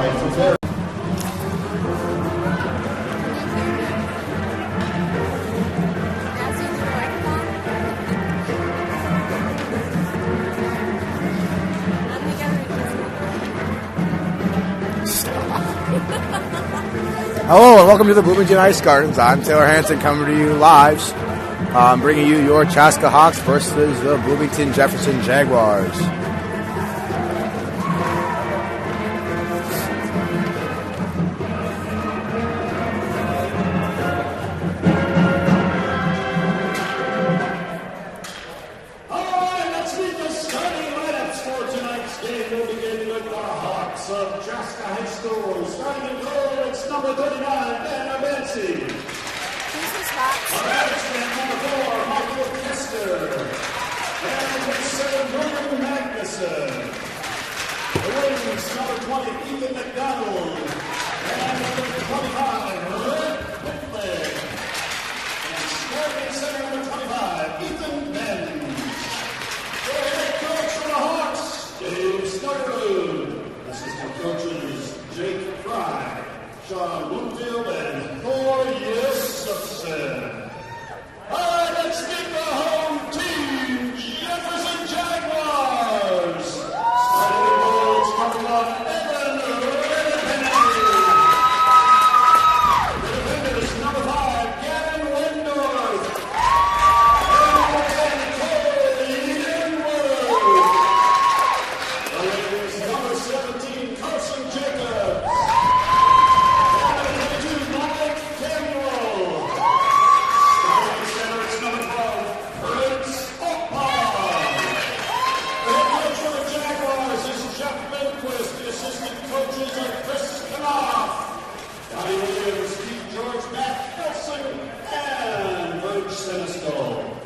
side for Barry. Hello and welcome to the Bloomington Ice Gardens. I'm Taylor Hansen coming to you live. Bringing you your Chaska Hawks versus the Bloomington Jefferson Jaguars. Of Chaska High School, starting in goal, it's number 39, Ben Abensi. Number 4, Michael Kester. And number 7, William Magnuson. The wings, number 20, Ethan McDonald. And number 25, Rick Whitley. And starting center, number 25, Ethan Benz. The head coach for the Hawks, Dave Stutterud. Assistant coaches Jake Fry, Sean Bloomfield, and Thor Yusufson. All right, let's meet the home team, Jefferson Jaguars. Starting the goal, it's coming off Evan Redepenney. The defender is number 5, Gavin Wendorf. And number 10, Cole Edenwood. The ladies, number 17, Carson Jacobs. And number 22, Mike Campbell. Starting center is number 12, Prince Oppon. The head coach for the Jaguars is Jeff Benquist. The assistant coaches are Chris Knopf, Donnie Williams, Steve George, Matt Nelson, and Bridge Seneschal.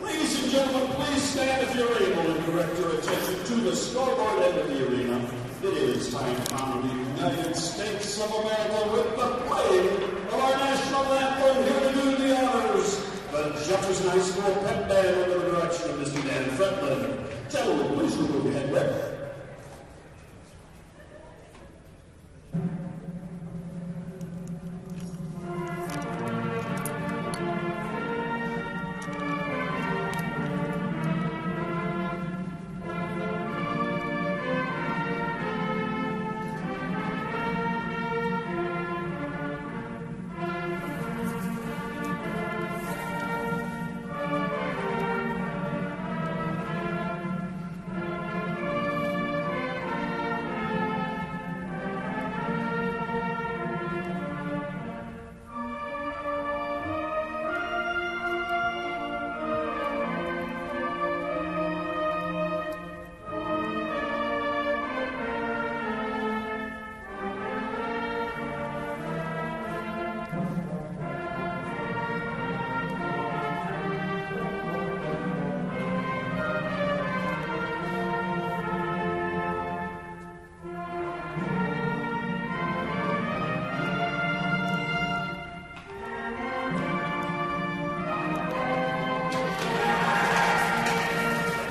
Ladies and gentlemen, please stand if you're able and direct your attention to the scoreboard end of the arena. It is time to honor the United States of America with the playing of our national anthem. Here to do the honors, the Jefferson High School Pep Band under the direction of Mr. Dan Fretlin. Gentlemen, please remove your headwear.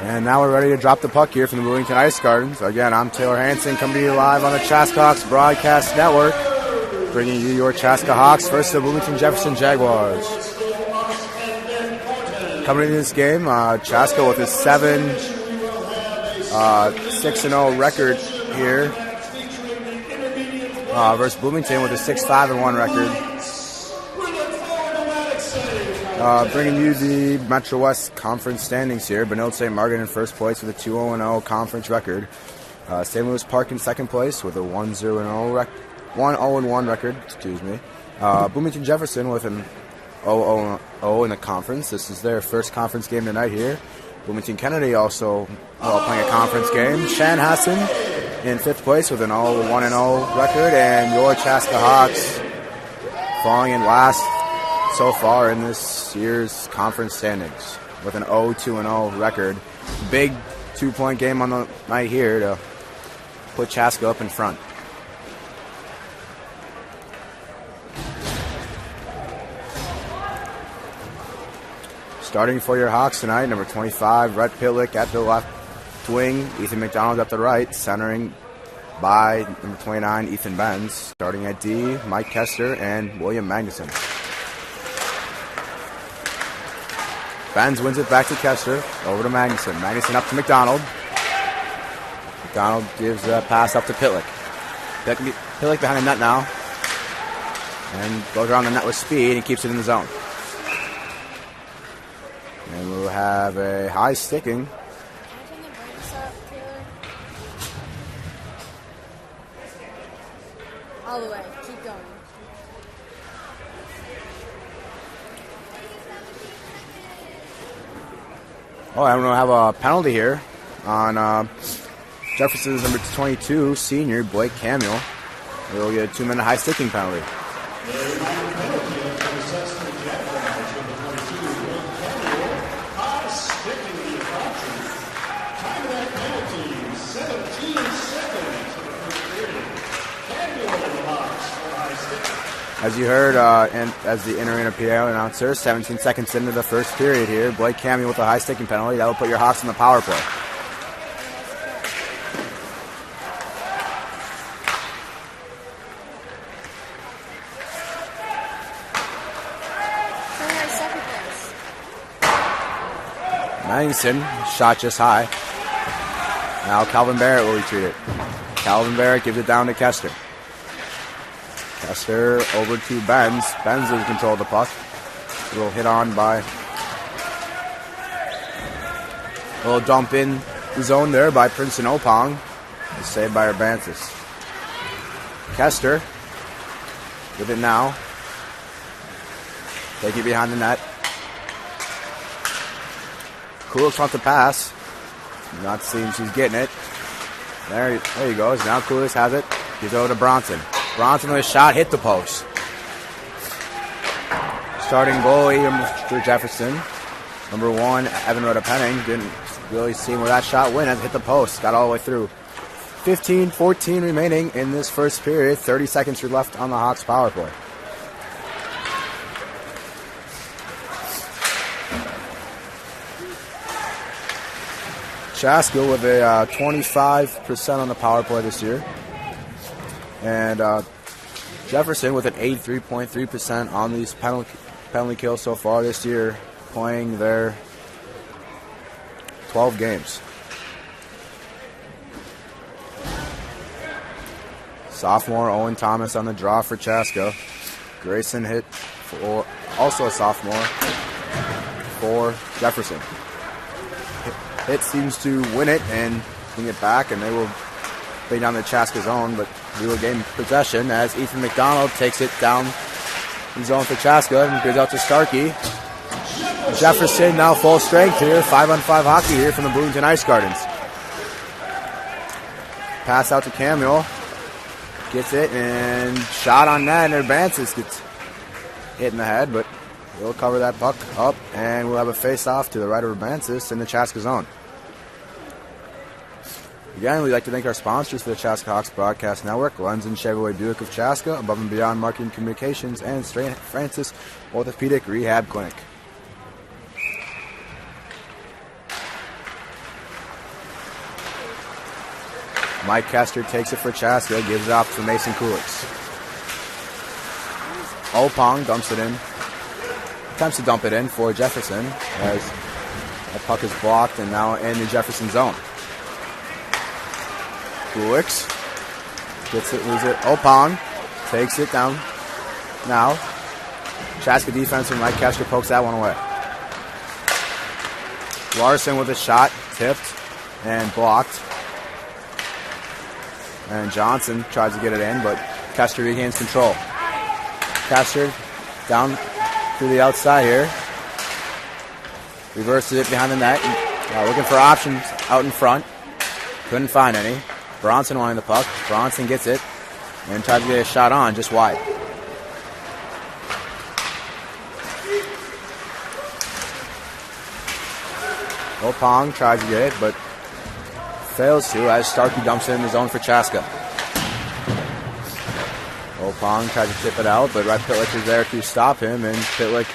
And now we're ready to drop the puck here from the Bloomington Ice Gardens. Again, I'm Taylor Hansen coming to you live on the Chaska Hawks Broadcast Network, bringing you your Chaska Hawks versus the Bloomington Jefferson Jaguars. Coming into this game, Chaska with a 6-0 record here versus Bloomington with a 6-5-1 record. Bringing you the Metro West Conference standings here. Benilde St. Margaret in first place with a 2-0 conference record. St. Louis Park in second place with a 1-0-1 record. Bloomington Jefferson with an 0-0 in the conference. This is their first conference game tonight here. Bloomington Kennedy also playing a conference game. Chanhassen in fifth place with an 1-0 record. And your Chaska Hawks falling in last so far in this year's conference standings with an 0-2-0 record. Big 2-point game on the night here to put Chaska up in front. Starting for your Hawks tonight, number 25, Rhett Pitlick at the left wing, Ethan McDonald at the right, centering by number 29, Ethan Benz. Starting at D, Mike Kester and William Magnuson. Benz wins it back to Kester. Over to Magnuson. Magnuson up to McDonald. McDonald gives a pass up to Pitlick. Pitlick behind the net now. And goes around the net with speed and keeps it in the zone. And we'll have a high sticking. All the way. Keep going. Oh, and we'll have a penalty here on Jefferson's number 22, senior, Blake Camille. We'll get a 2-minute high sticking penalty. As you heard, and as the in-arena PA announcer, 17 seconds into the first period here, Blake Camille with a high sticking penalty. That will put your Hawks in the power play. Magnuson, shot just high. Now Calvin Barrett will retrieve it. Calvin Barrett gives it down to Kester. Kester over to Benz. Benz is in control of the puck. A little hit on by... A little dump in the zone there by Princeton Opong. Saved by Urbansis. Kester with it now. Take it behind the net. Kulich wants to pass. Not seeing she's getting it. There he goes. Now Kulich has it. Gives it over to Bronson. Bronson with a shot, hit the post. Starting goalie for Jefferson, number 1, Evan Roda-Penning. Didn't really see where that shot went as it hit the post. Got all the way through. 15-14 remaining in this first period. 30 seconds left on the Hawks power play. Chaska with a 25% on the power play this year. And Jefferson with an 83.3% on these penalty kills so far this year, playing their 12 games. Sophomore Owen Thomas on the draw for Chaska. Grayson hit for also a sophomore for Jefferson. Hit seems to win it and bring it back, and they will lay down the Chaska zone, but we will gain possession as Ethan McDonald takes it down the zone for Chaska and goes out to Starkey. Jefferson now full strength here, 5-on-5 hockey here from the Bloomington Ice Gardens. Pass out to Camille. Gets it and shot on net, and Urbansis gets hit in the head, but we'll cover that puck up, and we'll have a face-off to the right of Urbansis in the Chaska zone. Again, we'd like to thank our sponsors for the Chaska Hawks Broadcast Network, Lenz and Chevrolet Buick of Chaska, Above and Beyond Marketing Communications, and St. Francis Orthopedic Rehab Clinic. Mike Kester takes it for Chaska, gives it off for Mason Kulich. Opong dumps it in. Attempts to dump it in for Jefferson as the puck is blocked and now in the Jefferson zone. Kulich gets it, loses it. Opong takes it down. Now, Chaska defense and Mike Kester pokes that one away. Larson with a shot, tipped and blocked. And Johnson tries to get it in, but Kester regains control. Kester down through the outside here. Reverses it behind the net. Looking for options out in front. Couldn't find any. Bronson wanting the puck. Bronson gets it and tries to get a shot on, just wide. Opong tries to get it, but fails to as Starkey dumps it in the zone for Chaska. Opong tries to tip it out, but Red Pitlick is there to stop him, and Pitlick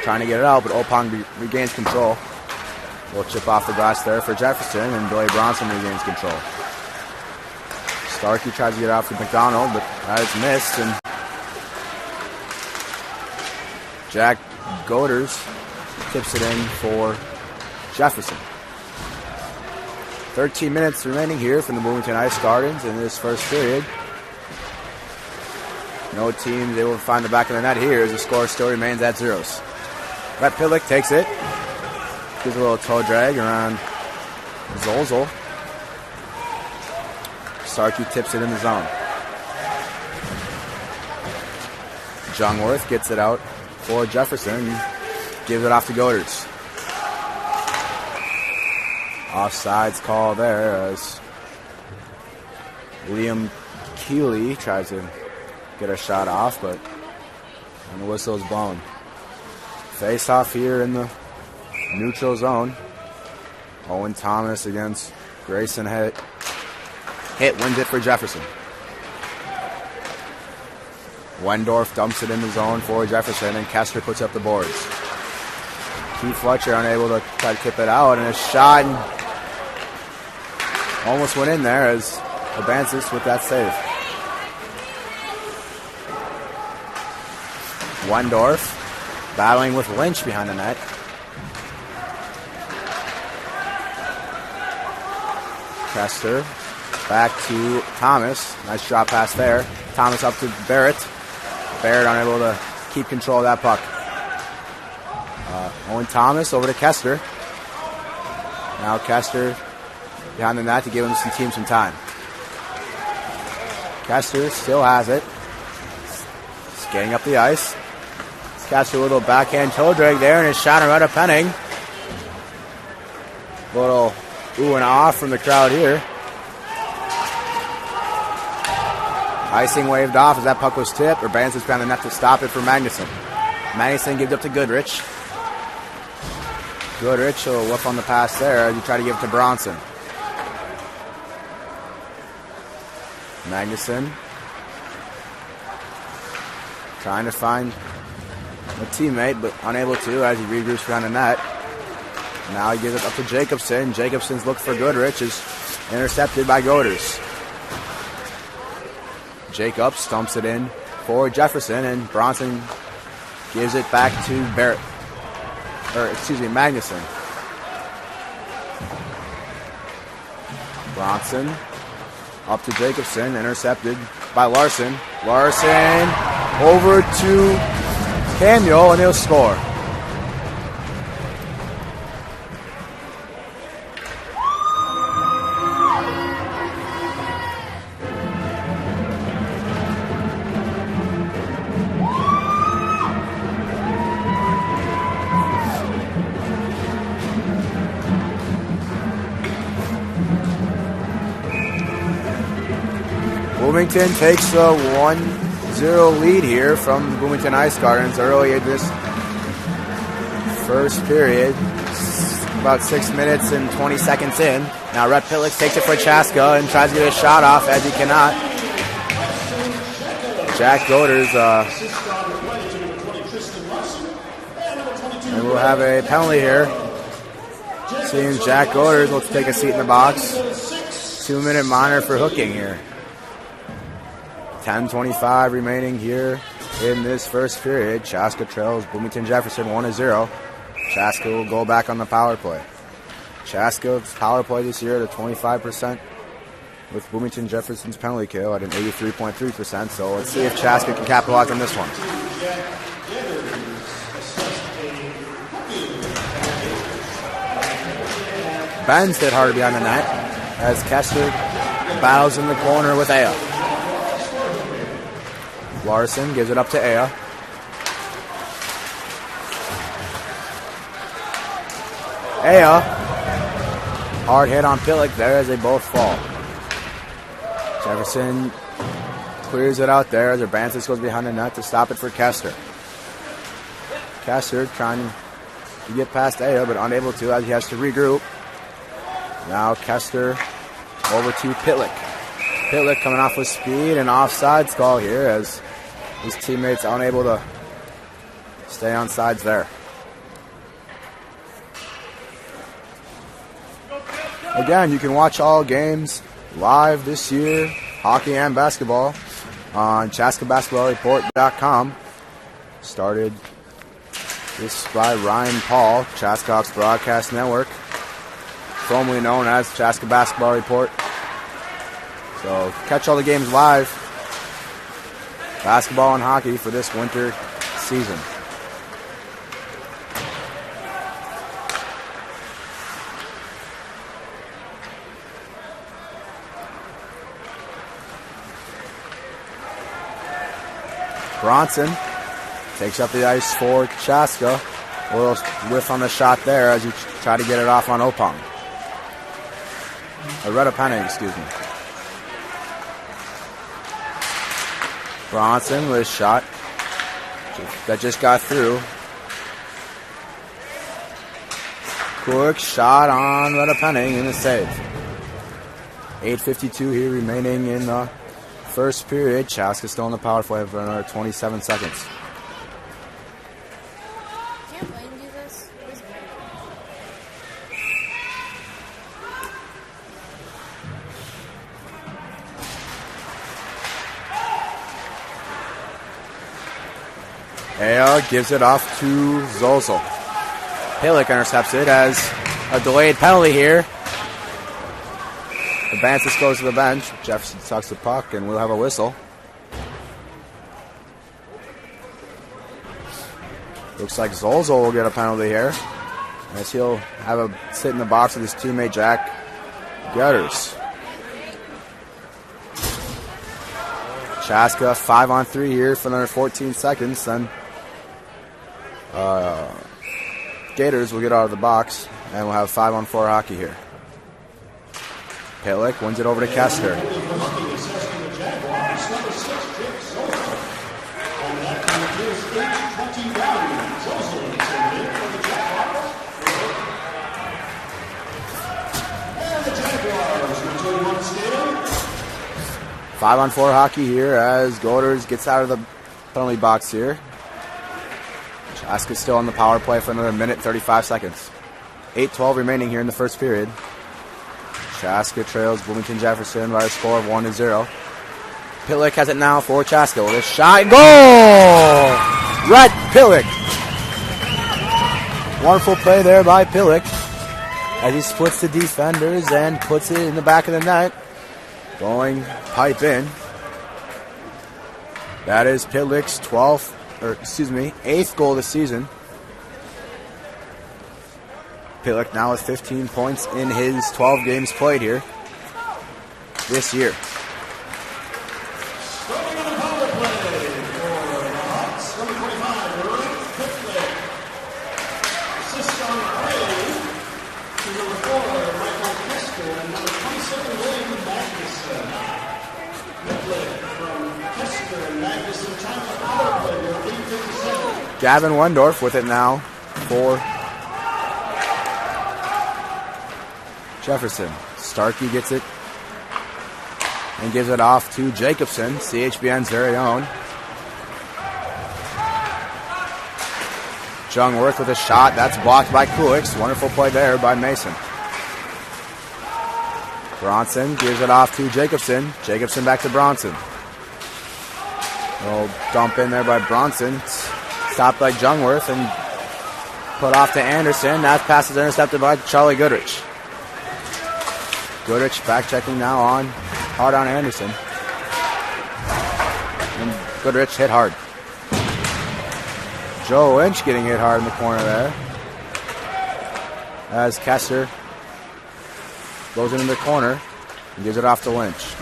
trying to get it out, but Opong regains control. We'll chip off the glass there for Jefferson, and Billy Bronson regains control. Starkey tries to get off to McDonald, but that is missed. And Jack Goders tips it in for Jefferson. 13 minutes remaining here from the Bloomington Ice Gardens in this first period. No team able to find the back of the net here as the score still remains at zeros. Rhett Pillick takes it. Gives a little toe drag around Zolzel. Starkey tips it in the zone. Jungworth gets it out for Jefferson. Gives it off to Goders. Offsides call there as Liam Keeley tries to get a shot off, but the whistle is blown. Face off here in the neutral zone. Owen Thomas against Grayson Hit wins it for Jefferson. Wendorf dumps it in the zone for Jefferson, and Kester puts up the boards. Keith Fletcher unable to try to tip it out, and a shot almost went in there as Abansis with that save. Wendorf battling with Lynch behind the net. Kester back to Thomas. Nice drop pass there. Thomas up to Barrett. Barrett unable to keep control of that puck. Owen Thomas over to Kester. Now Kester behind the net to give him some time. Kester still has it. Skating up the ice. Kester with a little backhand toe drag there, and his shot right at Penning. Little ooh and ah from the crowd here. Icing waved off as that puck was tipped. Urbanskis found the net to stop it for Magnuson. Magnuson gives up to Goodrich. Goodrich will whip on the pass there as you try to give it to Bronson. Magnuson trying to find a teammate, but unable to as he regroups around the net. Now he gives it up to Jacobson. Jacobson's look for Goodrich is intercepted by Goders. Jacobs stumps it in for Jefferson, and Bronson gives it back to Magnuson. Bronson up to Jacobson, intercepted by Larson. Larson over to Cameo, and he'll score. Bloomington takes a 1-0 lead here from Bloomington Ice Gardens early in this first period. About 6 minutes and 20 seconds in. Now Rhett Pillick takes it for Chaska and tries to get a shot off as he cannot. Jack Goders and we'll have a penalty here. Seeing Jack Goders will take a seat in the box. 2-minute minor for hooking here. 10:25 remaining here in this first period. Chaska trails Bloomington Jefferson 1-0. Chaska will go back on the power play. Chaska's power play this year at a 25%, with Bloomington Jefferson's penalty kill at an 83.3%. So let's see if Chaska can capitalize on this one. Ben's hit hard behind the net as Kester battles in the corner with Aya. Larson gives it up to Aya. Aya, hard hit on Pillick there as they both fall. Jefferson clears it out there as Urbanskis goes behind the net to stop it for Kester. Kester trying to get past Aya, but unable to as he has to regroup. Now Kester over to Pillick. Pillick coming off with speed, and offsides call here as his teammates unable to stay on sides there. Again, you can watch all games live this year hockey and basketball on ChaskaBasketballReport.com. Started this by Ryan Paul, Chaska's Broadcast Network, formerly known as Chaska Basketball Report. So catch all the games live, basketball and hockey, for this winter season. Bronson takes up the ice for Chaska. A little whiff on the shot there as he tried to get it off on Opong. Penning, excuse me. Bronson with a shot that just got through. Quick shot on Penning in the save. 8:52 here remaining in the first period. Chaska still in the power play for another 27 seconds. Can't Blaine do this? Aya gives it off to Zozel. Pillick intercepts it as a delayed penalty here. Advances goes to the bench. Jefferson tucks the puck, and we'll have a whistle. Looks like Zozel will get a penalty here, as he'll have a sit in the box with his teammate Jack Gutters. Chaska 5-on-3 here for another 14 seconds. Then Gators will get out of the box, and we'll have 5-on-4 hockey here. Pillick wins it over to Kester. Five-on-4 hockey here as Golders gets out of the penalty box here. Chaska's still on the power play for another minute, 35 seconds. 8:12 remaining here in the first period. Chaska trails Bloomington Jefferson by a score of 1-0. Pillick has it now for Chaska with a shot and goal! Rhett Pillick. Wonderful play there by Pillick as he splits the defenders and puts it in the back of the net. Going pipe in. That is Pillick's 8th goal of the season. Pillick now with 15 points in his 12 games played here this year. Gavin Wendorf with it now for Jefferson. Starkey gets it and gives it off to Jacobson, CHBN's very own. Jungwirth with a shot. That's blocked by Kulix. Wonderful play there by Mason. Bronson gives it off to Jacobson. Jacobson back to Bronson. Little dump in there by Bronson. Stopped by Jungwirth and put off to Anderson. That pass is intercepted by Charlie Goodrich. Goodrich back checking now on hard on Anderson. And Goodrich hit hard. Joe Lynch getting hit hard in the corner there. As Kester goes into the corner and gives it off to Lynch.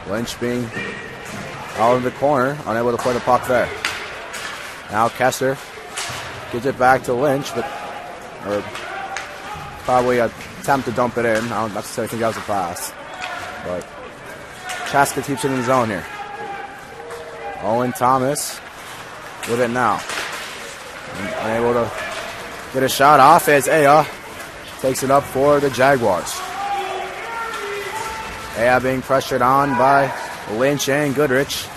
Lynch being out in the corner, unable to play the puck there. Now Kester gives it back to Lynch, but probably an attempt to dump it in. I don't necessarily think that was a pass. But Chaska keeps it in the zone here. Owen Thomas with it now. Unable to get a shot off as Aya takes it up for the Jaguars. Aya being pressured on by Lynch and Goodrich.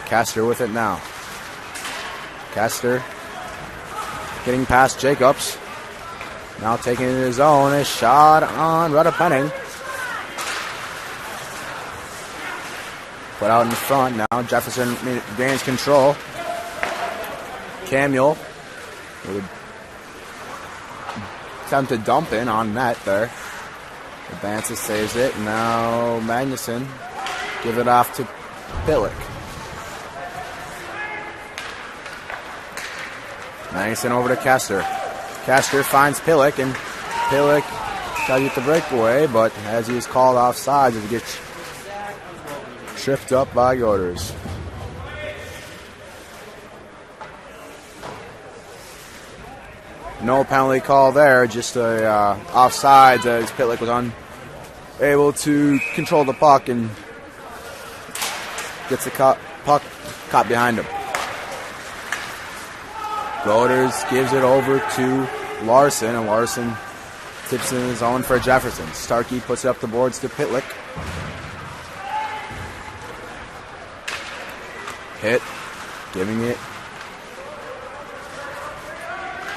Kester with it now. Kester getting past Jacobs. Now taking it in his own. A shot on Penning. Put out in front now. Jefferson gains control. Camuel with an attempt to dump in on net there. Advances, saves it. Now Magnuson give it off to Pillick. Magnuson over to Kester. Kester finds Pillick, and Pillick tries to get the breakaway, but as he is called offside, he gets tripped up by Goders. No penalty call there, just a offsides as Pillick was unable to control the puck and gets the puck caught behind him. Goders gives it over to Larson, and Larson tips in his own for Jefferson. Starkey puts it up the boards to Pitlick. Hit, giving it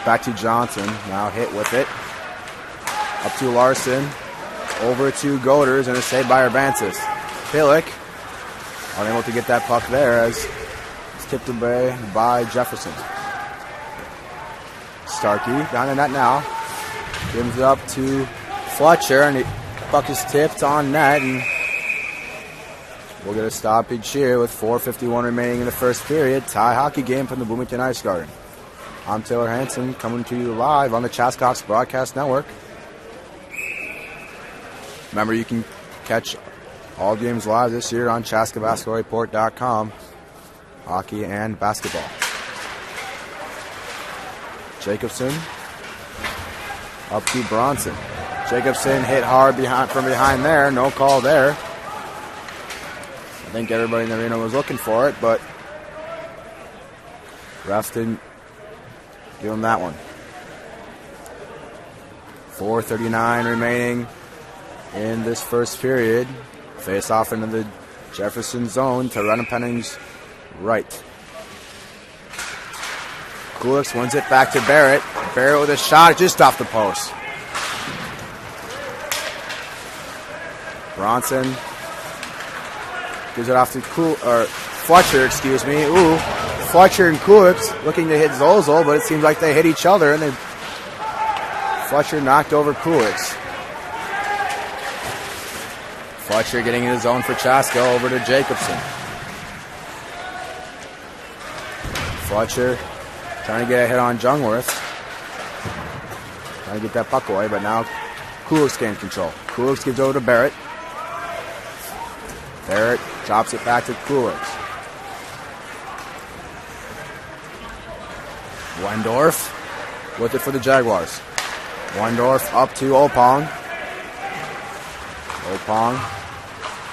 back to Johnson. Now hit with it. Up to Larson. Over to Goders, and a save by Urbansis. Pillick unable to get that puck there as it's tipped away by Jefferson. Starkey down in net now. Gives it up to Fletcher, and the puck is tipped on net, and we'll get a stoppage here with 4:51 remaining in the first period. Tie hockey game from the Bloomington Ice Garden. I'm Taylor Hanson, coming to you live on the Chaska Broadcast Network. Remember, you can catch all games live this year on ChaskaBasketballReport.com. Hockey and basketball. Jacobson up to Bronson. Jacobson hit hard from behind there. No call there. I think everybody in the arena was looking for it, but refs didn't give him that one. 4:39 remaining in this first period. Face off into the Jefferson zone to Renepenning's right. Kulix wins it back to Barrett. Barrett with a shot just off the post. Bronson gives it off to Fletcher, excuse me. Ooh, Fletcher and Kulix looking to hit Zozel, but it seems like they hit each other, and Fletcher knocked over Kulix. Fletcher getting in his zone for Chaska, over to Jacobson. Fletcher trying to get a hit on Jungwirth. Trying to get that puck away, but now Kulix gains control. Kulix gives over to Barrett. Barrett drops it back to Kulix. Wendorf with it for the Jaguars. Wendorf up to Opong. Opong.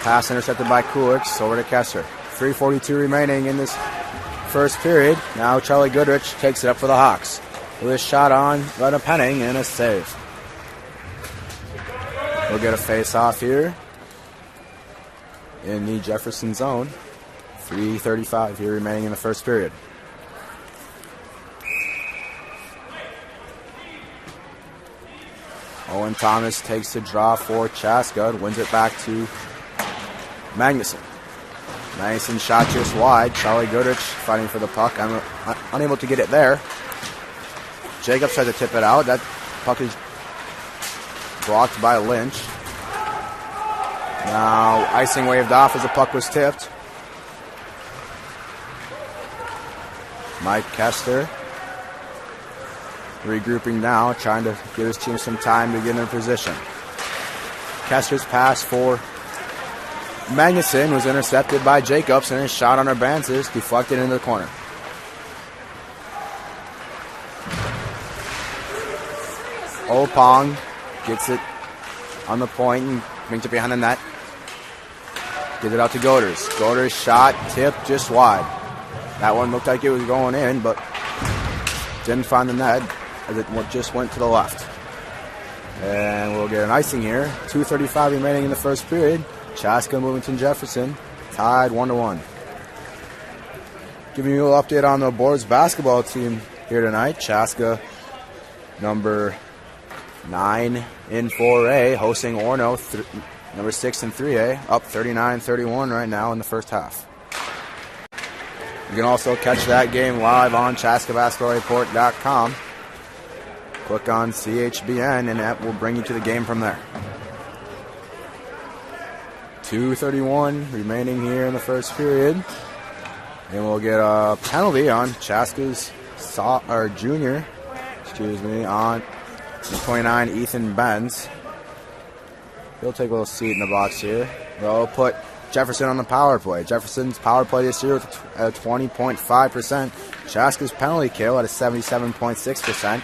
Pass intercepted by Kulix, over to Kester. 3:42 remaining in this first period. Now Charlie Goodrich takes it up for the Hawks with a shot on Reneppenning and a save. We'll get a face-off here in the Jefferson zone. 3:35 here remaining in the first period. Owen Thomas takes the draw for Chaska, wins it back to Magnuson. Magnuson shot just wide. Charlie Goodrich fighting for the puck. Unable to get it there. Jacobs tries to tip it out. That puck is blocked by Lynch. Now icing waved off as the puck was tipped. Mike Kester regrouping now, trying to give his team some time to get in their position. Kester's pass for Magnuson was intercepted by Jacobs, and his shot on Urbansis deflected into the corner. Opong gets it on the point and brings it behind the net. Gives it out to Goders. Goders shot, tipped just wide. That one looked like it was going in, but didn't find the net as it just went to the left. And we'll get an icing here. 2:35 remaining in the first period. Chaska, Bloomington, Jefferson tied 1-1. Giving you a little update on the boys basketball team here tonight. Chaska, number 9 in 4A, hosting Orono number 6 in 3A, up 39-31 right now in the first half. You can also catch that game live on ChaskaBasketballReport.com. Click on CHBN, and that will bring you to the game from there. 2:31 remaining here in the first period. And we'll get a penalty on Chaska's junior, on 29, Ethan Benz. He'll take a little seat in the box here. They'll put Jefferson on the power play. Jefferson's power play this year at 20.5%. Chaska's penalty kill at a 77.6%.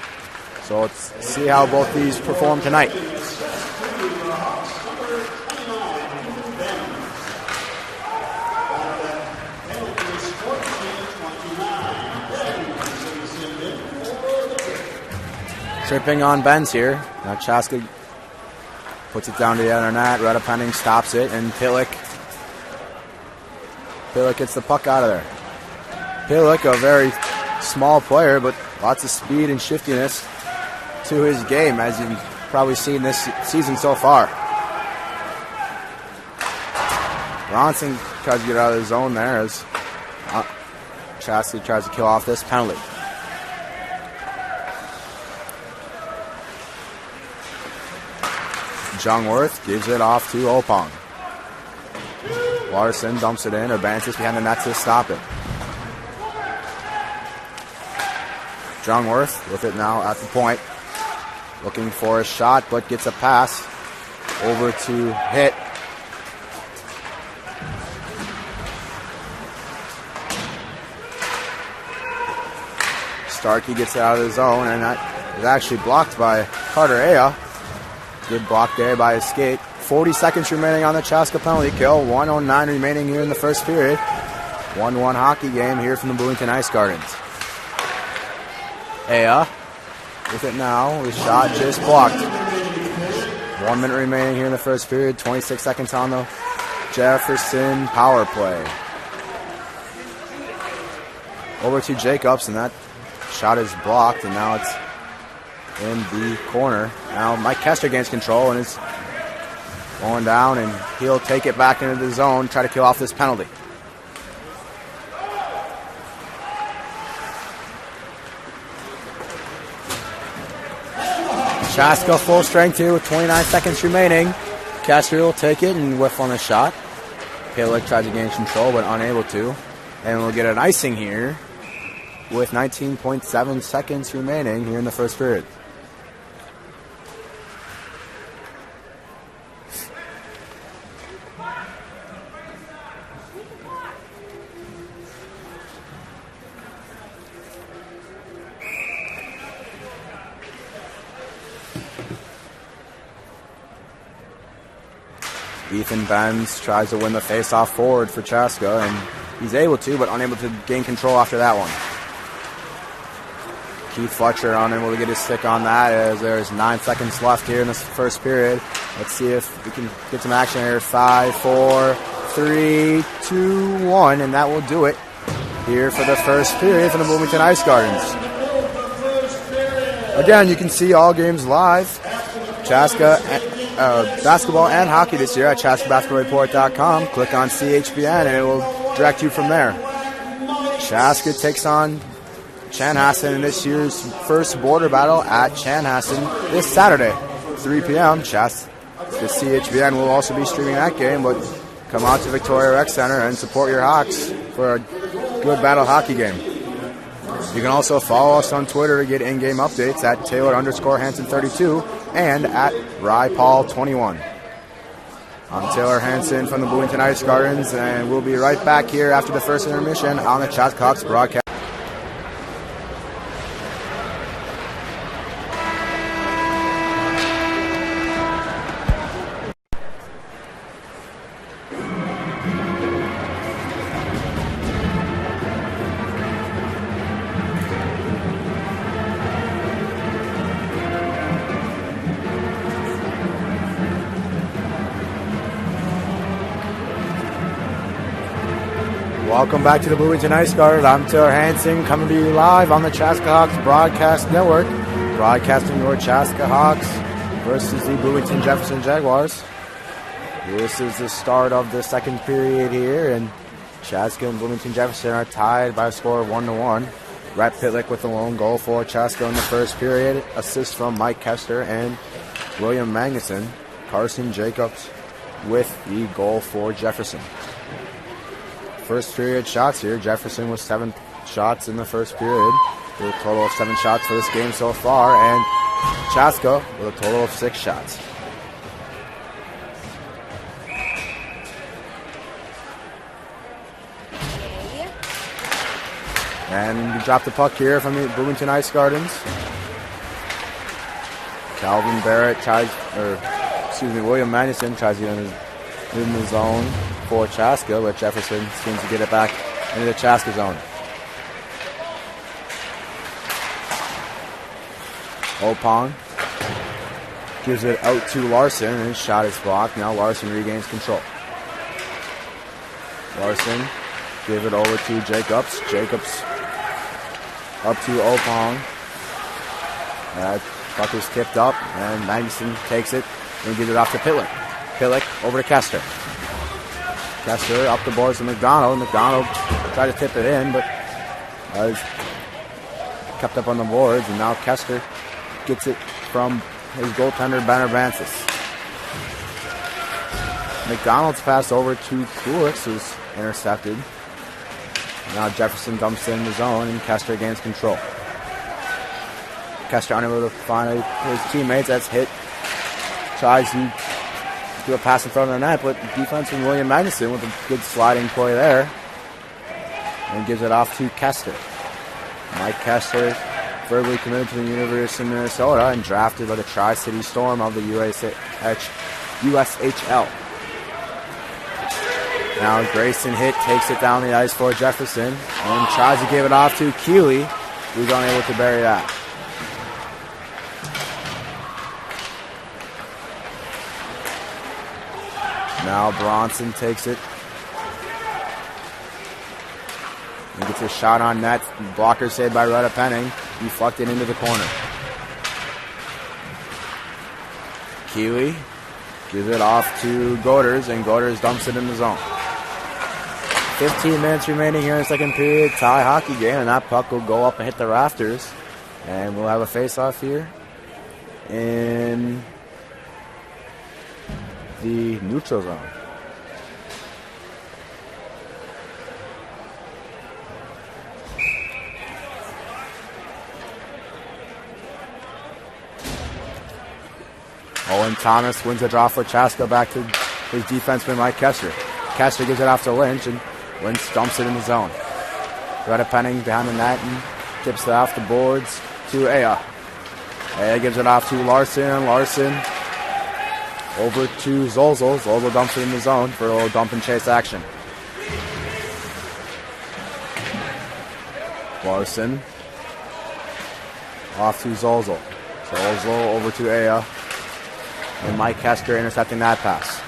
So let's see how both these perform tonight. Tripping on Benz here. Now Chaska puts it down to the other net. Redepenning stops it, and Pillick gets the puck out of there. Pillick, a very small player, but lots of speed and shiftiness to his game, as you've probably seen this season so far. Bronson tries to get out of the zone there as Chaska tries to kill off this penalty. Jungworth gives it off to Opong. Larson dumps it in, or Bantis behind the net to stop it. Jungworth with it now at the point. Looking for a shot, but gets a pass over to Hit. Starkey gets it out of the zone, and that is actually blocked by Carter Aya. Good block there by his skate. 40 seconds remaining on the Chaska penalty kill. 1:09 remaining here in the first period. 1-1 hockey game here from the Bloomington Ice Gardens. Aya with it now. His shot just blocked. 1 minute remaining here in the first period. 26 seconds on the Jefferson power play. Over to Jacobs, and that shot is blocked, and now it's in the corner. Now Mike Kester gains control and is going down, and he'll take it back into the zone, try to kill off this penalty. Chaska full strength here with 29 seconds remaining. Kester will take it and whiff on the shot. Pillick tries to gain control but unable to. And we'll get an icing here with 19.7 seconds remaining here in the first period. Ethan Benz tries to win the face-off forward for Chaska, and he's able to, but unable to gain control after that one. Keith Fletcher unable to get his stick on that as there's 9 seconds left here in this first period. Let's see if we can get some action here. 5, 4, 3, 2, 1, and that will do it here for the first period from the Bloomington Ice Gardens. Again, you can see all games live. Chaska basketball and hockey this year at ChaskaBasketballReport.com. Click on CHBN and it will direct you from there. Chaska takes on Chanhassen in this year's first border battle at Chanhassen this Saturday, 3 p.m. The CHBN will also be streaming that game, but come out to Victoria Rec Center and support your Hawks for a good battle hockey game. You can also follow us on Twitter to get in-game updates at Taylor_Hansen32 and at RyPaul21. I'm Taylor Hansen from the Bloomington Ice Gardens, and we'll be right back here after the first intermission on the Chaska Hawks broadcast. Welcome back to the Bloomington Ice Gardens. I'm Taylor Hansen, coming to you live on the Chaska Hawks Broadcast Network, broadcasting your Chaska Hawks versus the Bloomington Jefferson Jaguars. This is the start of the second period here, and Chaska and Bloomington Jefferson are tied by a score of 1-1. Rhett Pitlick with the lone goal for Chaska in the first period. Assist from Mike Kester and William Magnuson. Carson Jacobs with the goal for Jefferson. First period shots here. Jefferson with 7 shots in the first period, with a total of 7 shots for this game so far, and Chaska with a total of 6 shots. And we drop the puck here from the Bloomington Ice Gardens. William Magnuson tries to get in the zone for Chaska, but Jefferson seems to get it back into the Chaska zone. Opong gives it out to Larson, and his shot is blocked. Now Larson regains control. Larson gives it over to Jacobs. Jacobs up to Opong. Puck is tipped up, and Magnuson takes it and gives it off to Pitlick. Pitlick over to Kester. Kester up the boards to McDonald. McDonald tried to tip it in, but was kept up on the boards, and now Kester gets it from his goaltender, Banner Bansis. McDonald's pass over to Kulix is intercepted. Now Jefferson dumps it in the zone, and Kester gains control. Kester unable to find his teammates. That's hit. Tries to do a pass in front of the net, but defense from William Magnuson with a good sliding play there. And gives it off to Kester. Mike Kester, verbally committed to the University of Minnesota and drafted by the Tri-City Storm of the USHL. Now Grayson takes it down the ice for Jefferson and tries to give it off to Keeley, who's unable to bury that. Now Bronson takes it. He gets a shot on net. Blocker saved by Retta Penning. Deflected into the corner. Keeley gives it off to Goders, and Goders dumps it in the zone. 15 minutes remaining here in the second period. Tie hockey game, and that puck will go up and hit the rafters. And we'll have a face-off here in the neutral zone. Owen Thomas wins the draw for Chaska, back to his defenseman Mike Kester. Kester gives it off to Lynch, and Lynch dumps it in the zone. Retta Penning behind the net and tips it off the boards to Aya. Aya gives it off to Larson. Larson over to Zolzol. Zolzol dumps it in the zone for a little dump and chase action. Larson off to Zolzol. Zolzol over to Aya. And Mike Kester intercepting that pass.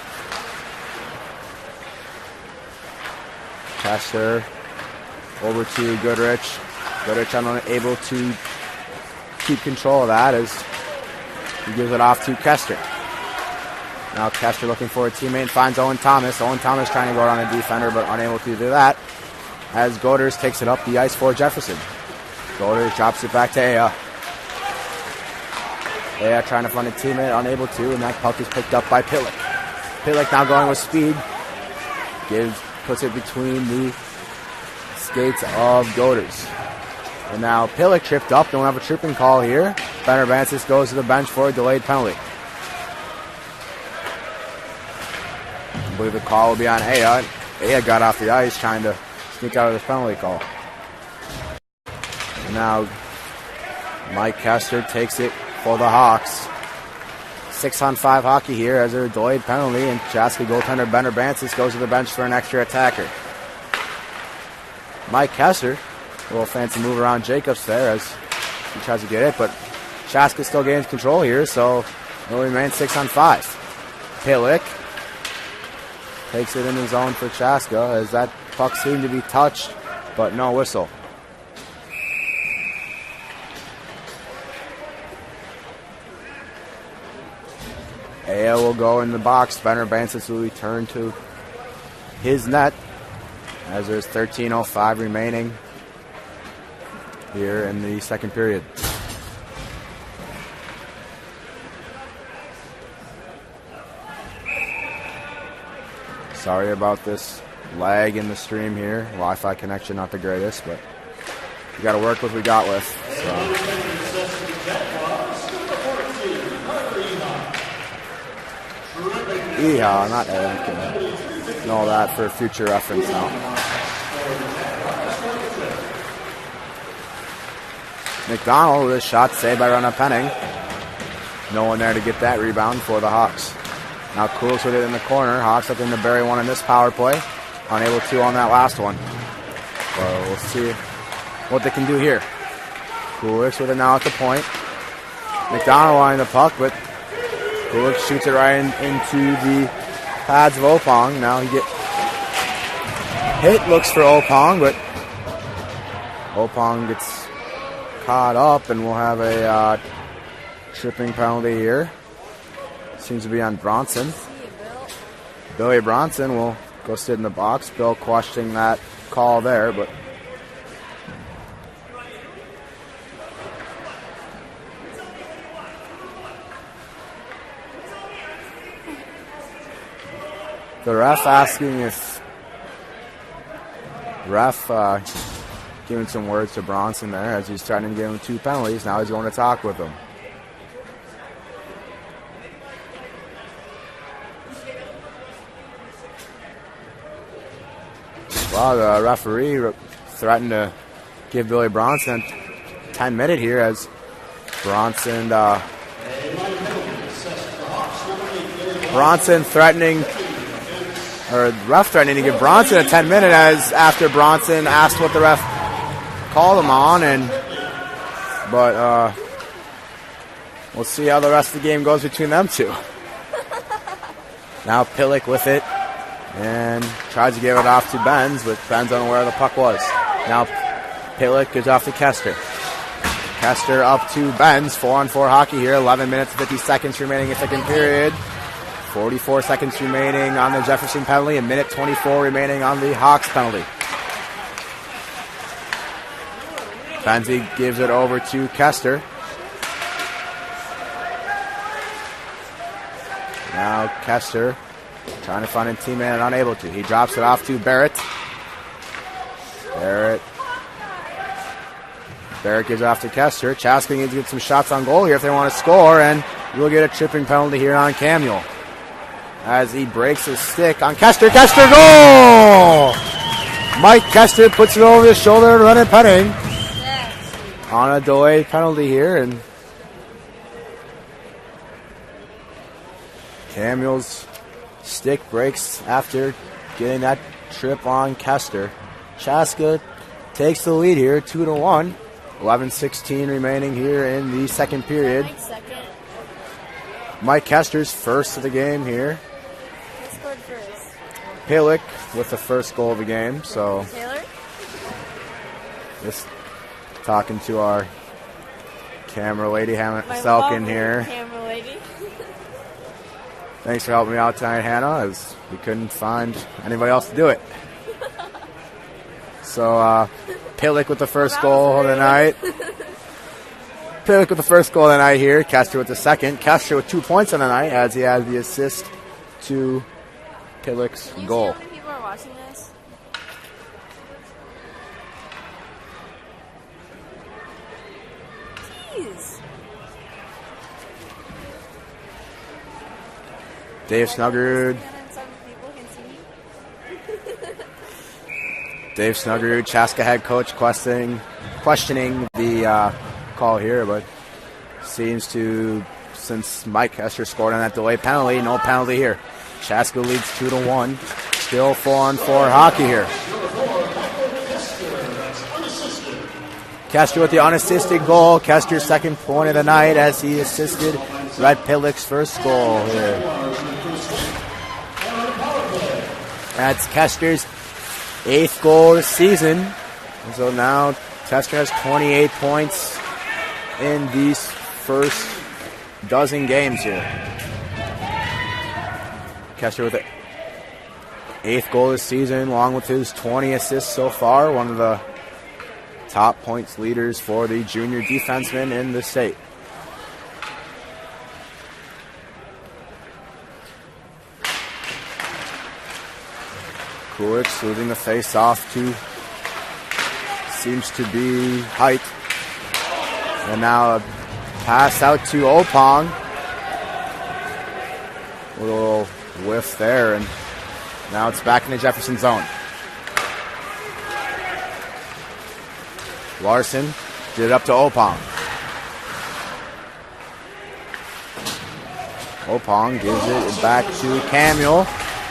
Kester over to Goodrich. Goodrich unable to keep control of that as he gives it off to Kester. Now Kester looking for a teammate and finds Owen Thomas. Owen Thomas trying to go around a defender but unable to do that as Goders takes it up the ice for Jefferson. Goders drops it back to Aya. Aya trying to find a teammate, unable to, and that puck is picked up by Pitlick. Pitlick now going with speed. Puts it between the skates of Goders. And now Pitlick tripped up. Don't have a tripping call here. Banner Bansis goes to the bench for a delayed penalty. I believe the call will be on Aya. Aya got off the ice trying to sneak out of this penalty call. And now Mike Kester takes it for the Hawks. 6-on-5 hockey here as a delayed penalty, and Chaska goaltender Banner Bansis goes to the bench for an extra attacker. Mike Kester, a little fancy move around Jacobs there as he tries to get it, but Chaska still gains control here, so it will remain 6-on-5. Pitlick takes it in the zone for Chaska as that puck seemed to be touched, but no whistle. Gale will go in the box. Benner Bansas will return to his net as there's 13:05 remaining here in the second period. Sorry about this lag in the stream here. Wi-Fi connection not the greatest, but we got to work with what we got with. So. Yeehaw, not Ed. Know that for future reference now. McDonald with a shot saved by Ronna Penning. No one there to get that rebound for the Hawks. Now Kulich with it in the corner. Hawks looking to bury one in this power play. Unable to on that last one. So we'll see what they can do here. Kulich with it now at the point. McDonald wanting the puck, but Kulich shoots it right into the pads of Opong. Now he gets hit, looks for Opong, but Opong gets caught up, and we'll have a tripping penalty here. Seems to be on Bronson. Billy Bronson will go sit in the box. Bill questioning that call there, but the ref asking if giving some words to Bronson there as he's trying to give him 2 penalties. Now he's going to talk with him. Well, the referee threatened to give Billy Bronson a 10-minute here as Bronson threatening, or the ref threatening to give Bronson a 10-minute as after Bronson asked what the ref called him on, but we'll see how the rest of the game goes between them two. Now Pillick with it and tries to give it off to Benz, but Benz unaware the puck was. Now Pillick gives off to Kester. Kester up to Benz. 4-on-4 hockey here. 11 minutes and 50 seconds remaining in second period. 44 seconds remaining on the Jefferson penalty. A minute 24 remaining on the Hawks penalty. Benzie gives it over to Kester. Now Kester trying to find a teammate and unable to. He drops it off to Barrett. Barrett gives it off to Kester. Chaska needs to get some shots on goal here if they want to score, and we'll get a tripping penalty here on Camuel as he breaks his stick on Kester. Kester, goal! Mike Kester puts it over his shoulder to Ronna Penning on a delayed penalty here, and Camuel's stick breaks after getting that trip on Kester. Chaska takes the lead here, 2-1. 11:16 remaining here in the second period. Mike Kester's first of the game here. Who scored first? Pillick with the first goal of the game. So Taylor? just talking to our camera lady, Hannah My Selkin lovely here. camera lady. Thanks for helping me out tonight, Hannah, as we couldn't find anybody else to do it. So, Pillick with the first goal of the night. Pillick with the first goal of the night here. Kester with the second. Kester with 2 points on the night as he has the assist to Pillick's Can you goal. see how many people are watching this? Jeez. Dave Snuggerud. Dave Snuggerud, Chaska head coach, questioning the call here, but seems to, since Mike Kester scored on that delay penalty, no penalty here. Chaska leads 2-1. Still 4-on-4 hockey here. Kester with the unassisted goal. Kester's second point of the night as he assisted Red Pillick's first goal here. That's Kester's 8th goal of the season. And so now Kester has 28 points in these first dozen games here. Kester with the 8th goal this season, along with his 20 assists so far. One of the top points leaders for the junior defenseman in the state. Kulich losing the face-off to, seems to be Height. And now a pass out to Opong. A little whiff there, and now it's back in the Jefferson zone. Larson did it up to Opong. Opong gives it back to Camuel.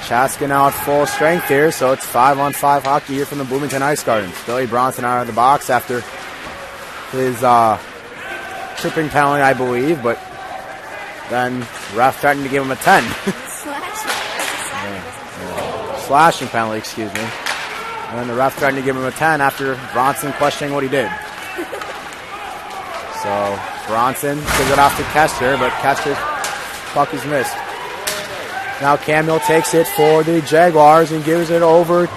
Chaska now at full strength here, so it's 5-on-5 hockey here from the Bloomington Ice Gardens. Billy Bronson out of the box after his tripping penalty, I believe, but then ref threatened to give him a 10. Slashing penalty, excuse me. And then the ref threatened to give him a 10 after Bronson questioning what he did. So Bronson gives it off to Kester, but Kester's puck is missed. Now Camuel takes it for the Jaguars and gives it over.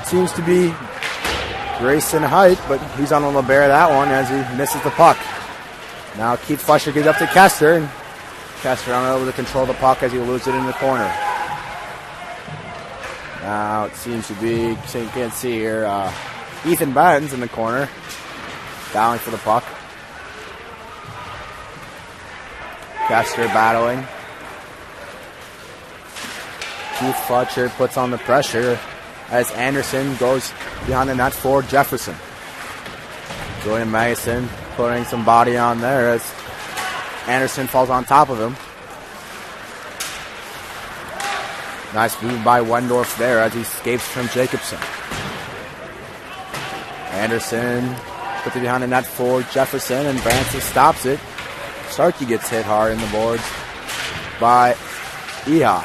Seems to be Grayson Height, but he's on the bear that one as he misses the puck. Now Keith Fletcher gives up to Kester, and Kester unable to control the puck as he loses it in the corner. Now it seems to be, you can't see here, Ethan Benz in the corner, battling for the puck. Kester battling. Keith Fletcher puts on the pressure as Anderson goes behind the net for Jefferson. Julian Mason putting some body on there as Anderson falls on top of him. Nice move by Wendorf there as he escapes from Jacobson. Anderson puts it behind the net for Jefferson, and Branson stops it. Starkey gets hit hard in the boards by Iha.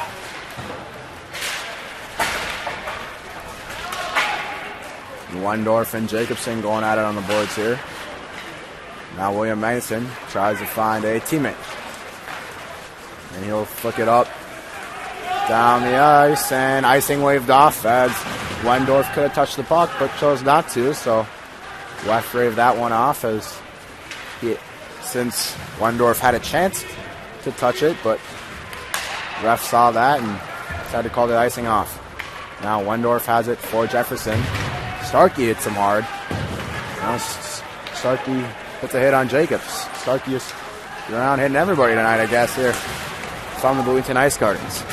Wendorf and Jacobson going at it on the boards here. Now William Mason tries to find a teammate. And he'll flick it up down the ice, and icing waved off as Wendorf could have touched the puck but chose not to, so ref waved that one off as since Wendorf had a chance to touch it, but ref saw that and decided to call the icing off. Now Wendorf has it for Jefferson. Starkey hits him hard. Now Starkey puts a hit on Jacobs. Starkey is around hitting everybody tonight, I guess, here from the Bloomington Ice Gardens.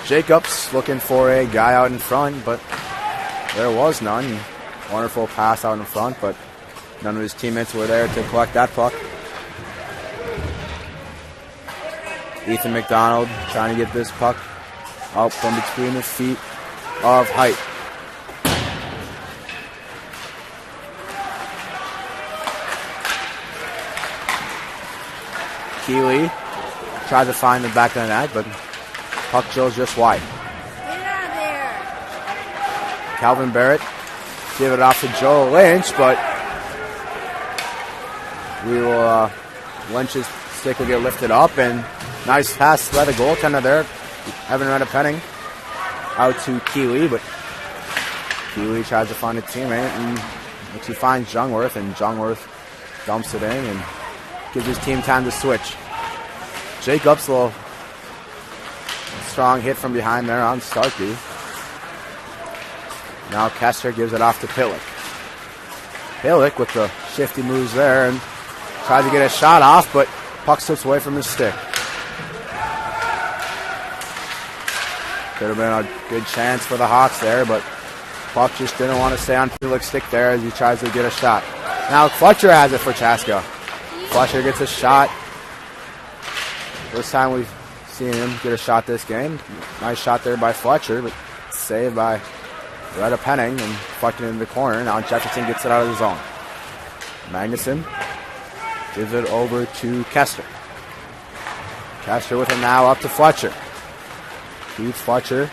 Jacobs looking for a guy out in front, but there was none. Wonderful pass out in front, but none of his teammates were there to collect that puck. Ethan McDonald trying to get this puck out from between the feet of Height. Keeley tries to find the back of the net, but puck goes just wide. Get it out of there. Calvin Barrett give it off to Joe Lynch, but we will Lynch's stick will get lifted up, and nice pass by the goaltender there, Evan Redda-Penning, out to Keeley, but Keeley tries to find a teammate, and he finds Jungworth, and Jungworth dumps it in and gives his team time to switch. Jacobs, a little strong hit from behind there on Starkey. Now Kester gives it off to Pillick. Pillick with the shifty moves there and tries to get a shot off, but puck slips away from his stick. Could have been a good chance for the Hawks there, but puck just didn't want to stay on Pillick's stick there as he tries to get a shot. Now Fletcher has it for Chaska. Fletcher gets a shot. First time we've seen him get a shot this game. Nice shot there by Fletcher, but saved by Redda-Penning and fucking in the corner. Now Jefferson gets it out of the zone. Magnuson gives it over to Kester. Kester with it now up to Fletcher. Keith Fletcher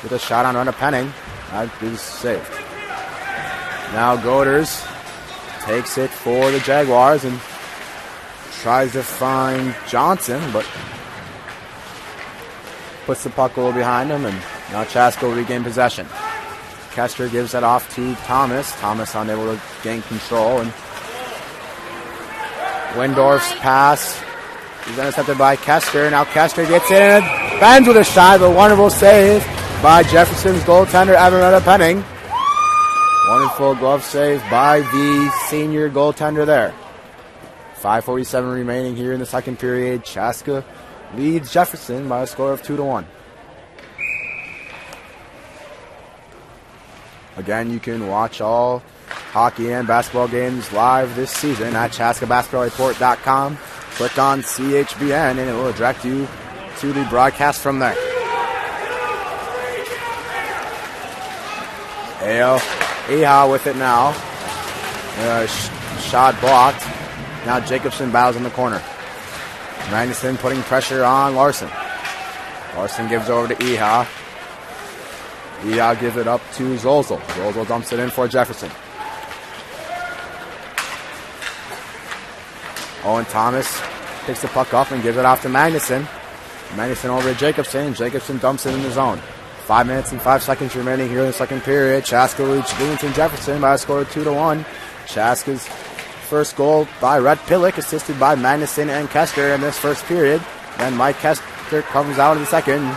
with a shot on Redda-Penning. That is saved. Now Goders takes it for the Jaguars and tries to find Johnson, but puts the puck a little behind him, and now Chaska will regain possession. Kester gives that off to Thomas. Thomas unable to gain control, and Windorf's pass is intercepted by Kester. Now Kester gets in, bends with a shot, but wonderful save by Jefferson's goaltender, Evan Penning. Wonderful glove save by the senior goaltender there. 5:47 remaining here in the second period. Chaska leads Jefferson by a score of 2-1. Again, you can watch all hockey and basketball games live this season at ChaskaBasketballReport.com. Click on CHBN and it will direct you to the broadcast from there. Eha with it now. Shot blocked. Now Jacobson battles in the corner. Magnuson putting pressure on Larson. Larson gives over to Eha. Eha gives it up to Zolzol. Zolzol dumps it in for Jefferson. Owen Thomas picks the puck up and gives it off to Magnuson. Magnuson over to Jacobson. Jacobson dumps it in the zone. 5 minutes and 5 seconds remaining here in the second period. Chaska leads Bloomington Jefferson by a score of 2-1. Chaska's first goal by Rhett Pillick, assisted by Magnuson and Kester in this first period. Then Mike Kester comes out in the second,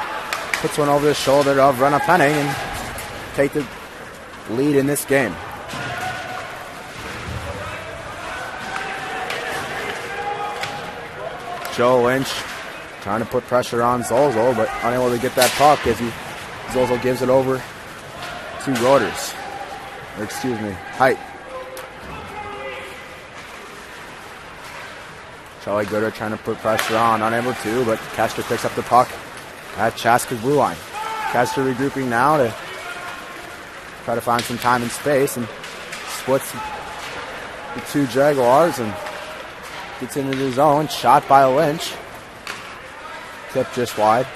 puts one over the shoulder of Renna Penning and take the lead in this game. Joe Lynch trying to put pressure on Zolzol, but unable to get that puck as Zolzol gives it over to Roders. Or excuse me, Height. Charlie Gooder trying to put pressure on, unable to, but Kester picks up the puck at Chaska's blue line. Kester regrouping now to try to find some time and space and splits the two Jaguars and gets into the zone. Shot by Lynch. Tip just wide.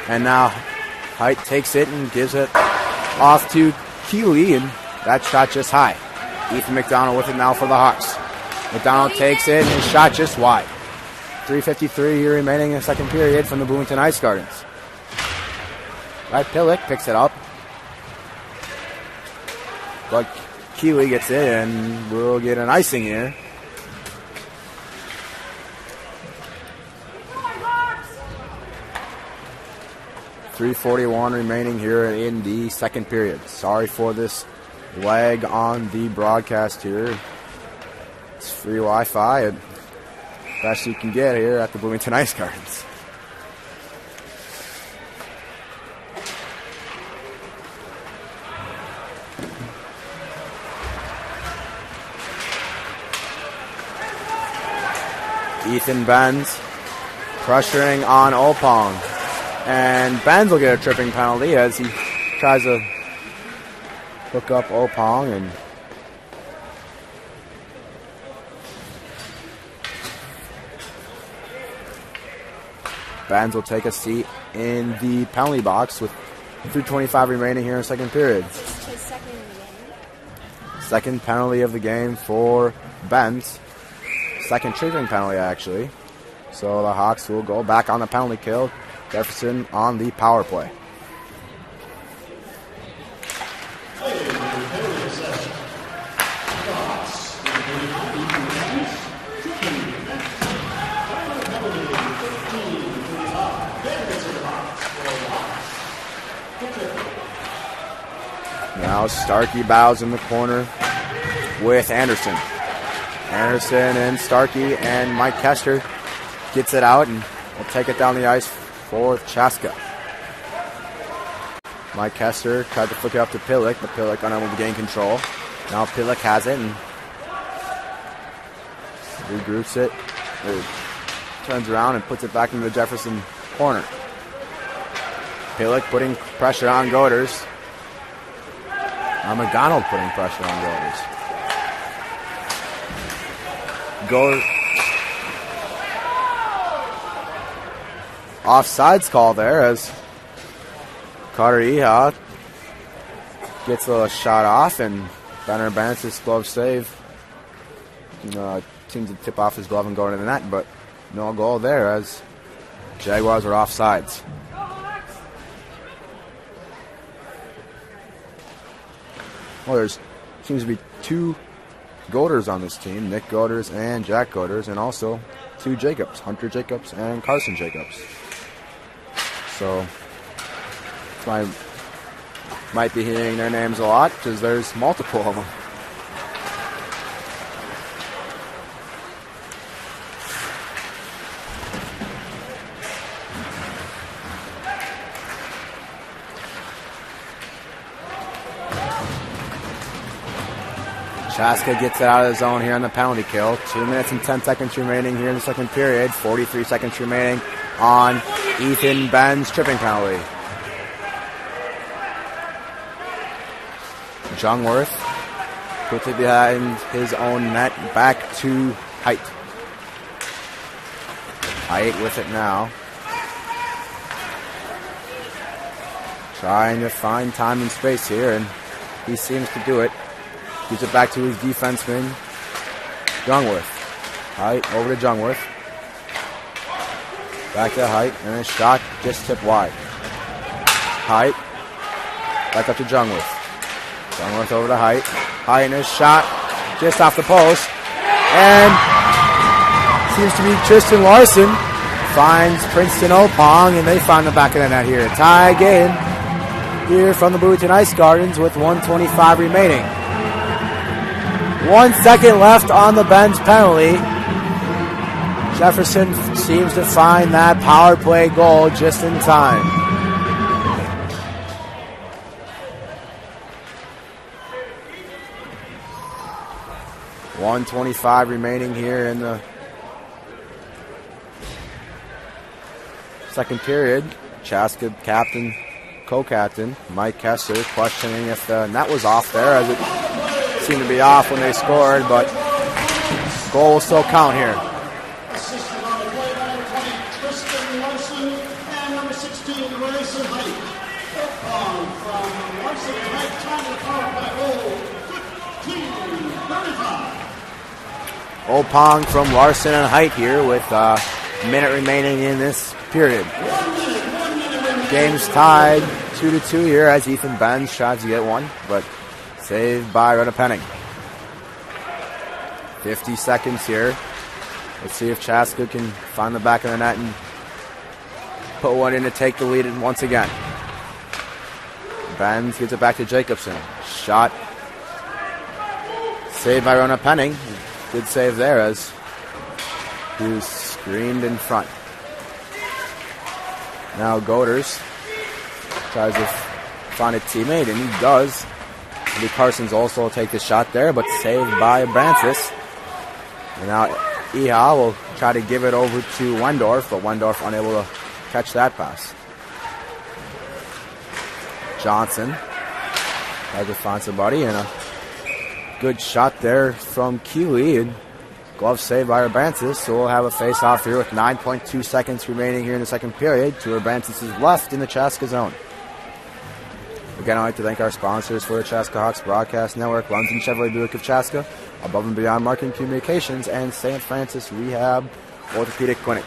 And now Height takes it and gives it off to Keeley, and that shot just high. Ethan McDonald with it now for the Hawks. McDonald takes it and shot just wide. 3:53 here remaining in the second period from the Bloomington Ice Gardens. Right, Pillick picks it up. But Keeley gets it, and we'll get an icing here. .341 remaining here in the second period. Sorry for this lag on the broadcast here. It's free Wi-Fi and best you can get here at the Bloomington Ice Gardens. Ethan Benz pressuring on Opong. And Benz will get a tripping penalty as he tries to hook up Opong, and Benz will take a seat in the penalty box with 3:25 remaining here in the second period. Second penalty of the game for Benz. Second tripping penalty, actually. So the Hawks will go back on the penalty kill. Jefferson on the power play. Now Starkey bows in the corner with Anderson. Anderson and Starkey, and Mike Kester gets it out and will take it down the ice for Chaska. Mike Kester tried to flick it up to Pillick, but Pillick unable to gain control. Now Pillick has it and regroups it, turns around and puts it back into the Jefferson corner. Pillick putting pressure on Goders. Now McDonald putting pressure on Goders. Offsides call there as Carter Eha gets a shot off, and Banner Bantis glove save. Seems to tip off his glove and go into the net, but no goal there as Jaguars are offsides. Well, there seems to be two Goders on this team, Nick Goders and Jack Goders, and also two Jacobs, Hunter Jacobs and Carson Jacobs. So might be hearing their names a lot because there's multiple of them. Chaska gets it out of the zone here on the penalty kill. 2 minutes and 10 seconds remaining here in the second period. 43 seconds remaining on Ethan Ben's tripping penalty. Jungworth puts it behind his own net, back to Height. Height with it now. Trying to find time and space here, and he seems to do it. Gives it back to his defenseman, Jungworth. Height over to Jungworth. Back to Height, and a shot just tipped wide. Height, back up to Jungworth. Jungworth over to Height. Height and his shot just off the post. And seems to be Tristan Larson. Finds Princeton Opong, and they find the back of the net here. Tie game here from the Bloomington Ice Gardens with 1:25 remaining. 1 second left on the Ben's penalty. Jefferson seems to find that power play goal just in time. .125 remaining here in the second period. Chaska captain, co-captain Mike Kessler questioning if the net was off there, as it seemed to be off when they scored, but goal will still count here. Assisted on the play by number 20, Tristan Larson, and number 16, Grayson Height. From Larson and Height, time to power by goal, 15:35. Opong from Larson and Height here with a minute remaining in this period. 1 minute. Game's tied 2-2 here as Ethan Benz tries to get one, but saved by Rennepenning. 50 seconds here. Let's see if Chaska can find the back of the net and put one in to take the lead once again. Benz gets it back to Jacobson. Shot saved by Rennepenning. Good save there as he was screened in front. Now Goders tries to find a teammate, and he does. Lee Carson's also take the shot there, but saved by Brancis. And now Iha will try to give it over to Wendorf, but Wendorf unable to catch that pass. Johnson tries to find somebody, and a good shot there from Keeley, and glove saved by Urbansis. So we'll have a face-off here with 9.2 seconds remaining here in the second period to Urbansis' left in the Chaska zone. Again, I'd like to thank our sponsors for the Chaska Hawks Broadcast Network, London Chevrolet Buick of Chaska, Above and Beyond Marketing Communications, and St. Francis Rehab Orthopedic Clinic.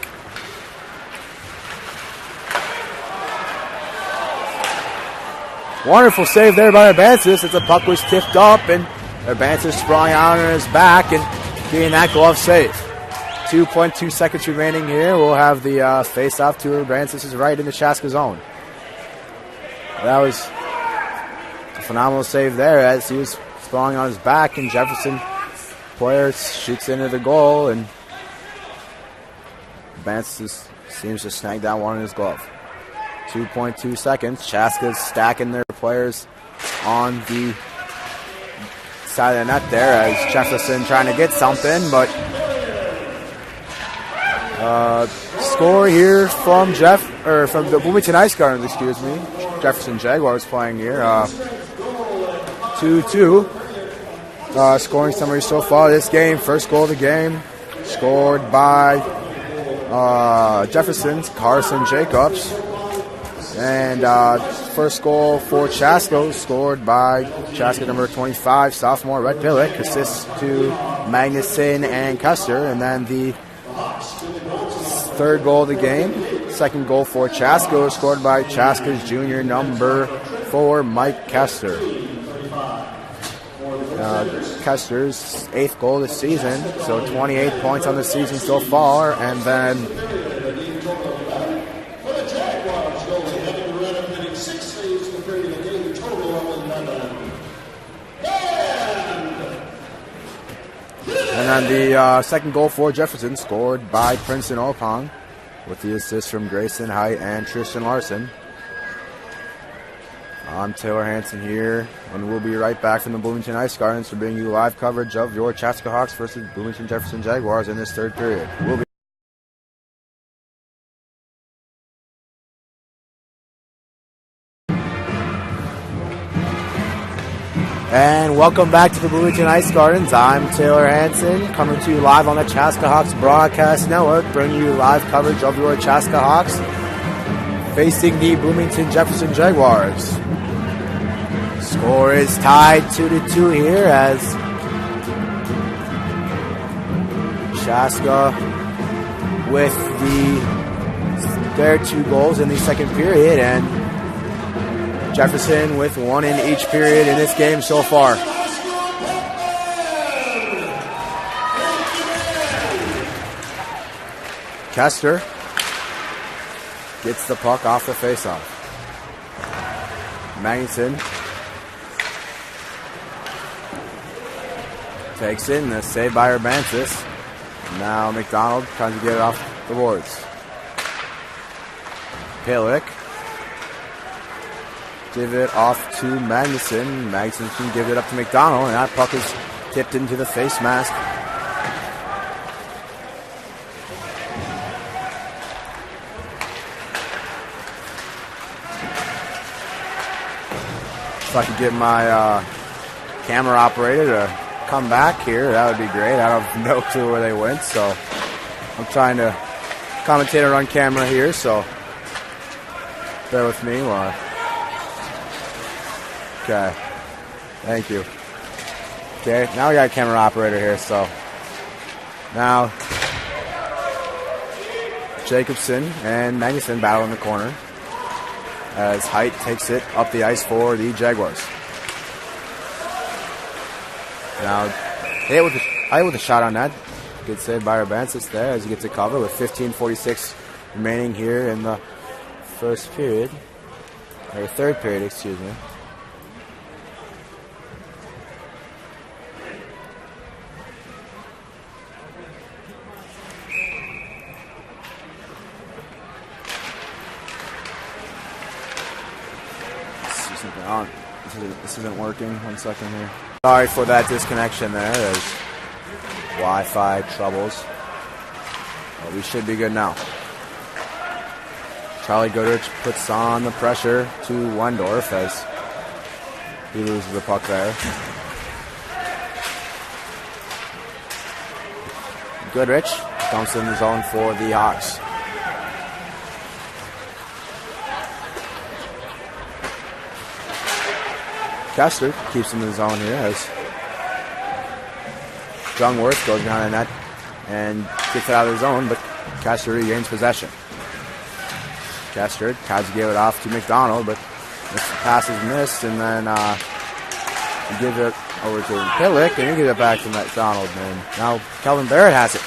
Wonderful save there by Urbansis as the puck was tipped up, and Urbansis sprung out on his back and getting that glove save. 2.2 seconds remaining here. We'll have the face-off to Urbansis' right in the Chaska zone. That was a phenomenal save there as he was sprawling on his back, and Jefferson player shoots into the goal, and Urbansis seems to snag that one in his glove. 2.2 seconds. Chaska's stacking their players on the side of the net there as Jefferson trying to get something, but score here from from the Bloomington Ice Gardens, excuse me. Jefferson Jaguars playing here. 2-2. Scoring summary so far this game. First goal of the game scored by Jefferson's Carson Jacobs. And first goal for Chaska, scored by Chaska number 25, sophomore Red Pillick. Assists to Magnuson and Custer. And then the third goal of the game, second goal for Chaska, scored by Chaska's junior number 4, Mike Custer. Custer's 8th goal this season, so 28 points on the season so far. And then the second goal for Jefferson, scored by Princeton Opong, with the assist from Grayson Height and Tristan Larson. I'm Taylor Hansen here, and we'll be right back from the Bloomington Ice Gardens to bring you live coverage of your Chaska Hawks versus Bloomington Jefferson Jaguars in this third period. And welcome back to the Bloomington Ice Gardens. I'm Taylor Hansen, coming to you live on the Chaska Hawks Broadcast Network, bringing you live coverage of your Chaska Hawks facing the Bloomington Jefferson Jaguars. Score is tied 2-2 here as Chaska with their 2 goals in the second period, and Jefferson with 1 in each period in this game so far. Kester gets the puck off the faceoff. Magnuson takes it, and the save by Urbansis. Now McDonald trying to get it off the boards. Pillick give it off to Magnuson. Magnuson can give it up to McDonald, and that puck is tipped into the face mask. If I could get my camera operator to come back here, that would be great. I have no clue where they went, so I'm trying to commentate on camera here, so bear with me while Okay, thank you. Okay, now we got a camera operator here, so now Jacobson and Magnuson battle in the corner as Height takes it up the ice for the Jaguars. Now hit with a shot on that. Good save by Urbansis there as he gets it covered with 15:46 remaining here in the third period, excuse me. This isn't working. 1 second here. Sorry for that disconnection there. There's Wi-Fi troubles. But we should be good now. Charlie Goodrich puts on the pressure to Wendorf as he loses the puck there. Goodrich dumps in the zone for the Hawks. Kester keeps him in the zone here as Jungworth goes behind the net and gets it out of the zone, but Kester regains possession. Kester tries to give it off to McDonald, but the pass is missed, and then he gives it over to Pillick, and he gives it back to McDonald. And now Kelvin Barrett has it.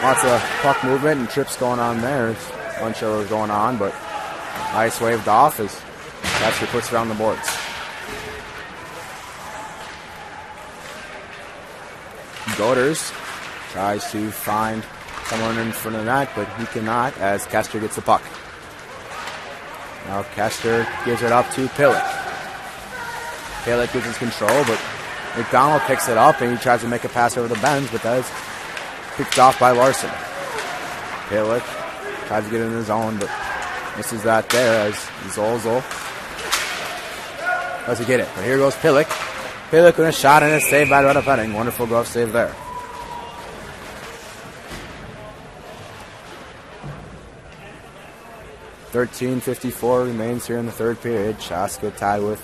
Lots of puck movement and trips going on there. Unsure what was going on, but ice waved off as Kester puts it on the boards. Goders tries to find someone in front of the net, but he cannot as Kester gets the puck. Now Kester gives it up to Pillick. Pillick loses control, but McDonald picks it up and he tries to make a pass over the bends, but that is picked off by Larson. Pillick tries to get in the zone, but misses that there as Zolzol doesn't get it. But here goes Pillick. Pillick with a shot and a save by Retta Penning. Wonderful glove save there. 13:54 remains here in the third period. Chaska tied with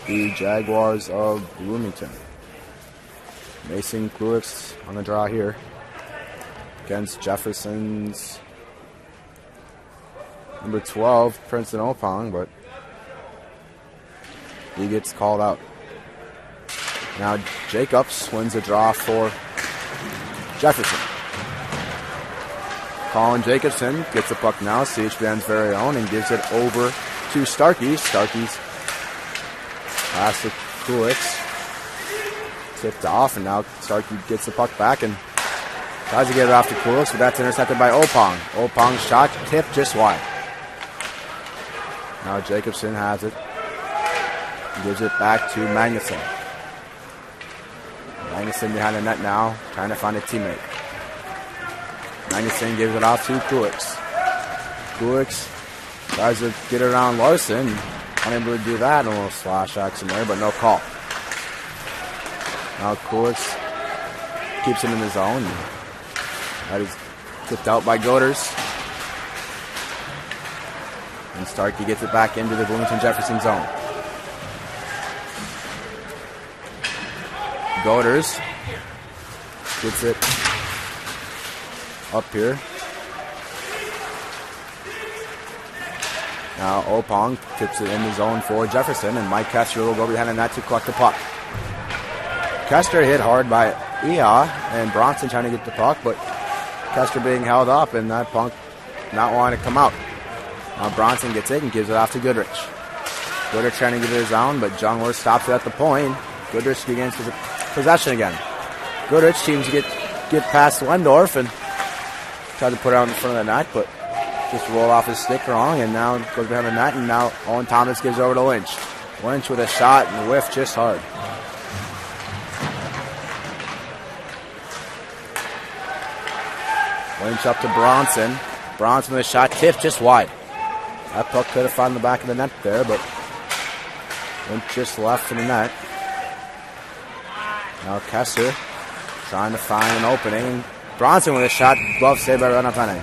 the Jaguars of Bloomington. Mason Kluix on the draw here against Jefferson's number 12, Princeton Opong, but he gets called out. Now Jacobs wins the draw for Jefferson. Colin Jacobson gets the puck now, CHBN's very own, and gives it over to Starkey. Starkey's pass to Kluix. Tipped off, and now Starkey gets the puck back and tries to get it off to Kluix, but that's intercepted by Opong. Opong's shot tipped just wide. Now Jacobson has it. Gives it back to Magnuson. Magnuson behind the net now, trying to find a teammate. Magnuson gives it off to Kluix. Kluix tries to get it around Larson. Unable to do that. A little slash action there, but no call. Now Kluix keeps him in the zone. That is tipped out by Goders. And Starkey gets it back into the Bloomington Jefferson zone. Goders gets it up here. Now Opong tips it in the zone for Jefferson, and Mike Kester will go behind the net to collect the puck. Kester hit hard by Ia, and Bronson trying to get the puck, but Kester being held up, and that puck not wanting to come out. Now Bronson gets it and gives it off to Goodrich. Goodrich trying to get it his own, but Jungler stops it at the point. Goodrich begins to possession again. Goodrich seems to get past Wendorf and tried to put it out in front of the net, but just roll off his stick wrong, and now goes behind the net, and now Owen Thomas gives over to Lynch. Lynch with a shot and whiff just hard. Lynch up to Bronson. Bronson with a shot tipped just wide. That puck could have found the back of the net there, but Lynch just left in the net. Now Kester trying to find an opening. Bronson with a shot, glove saved by Renapene.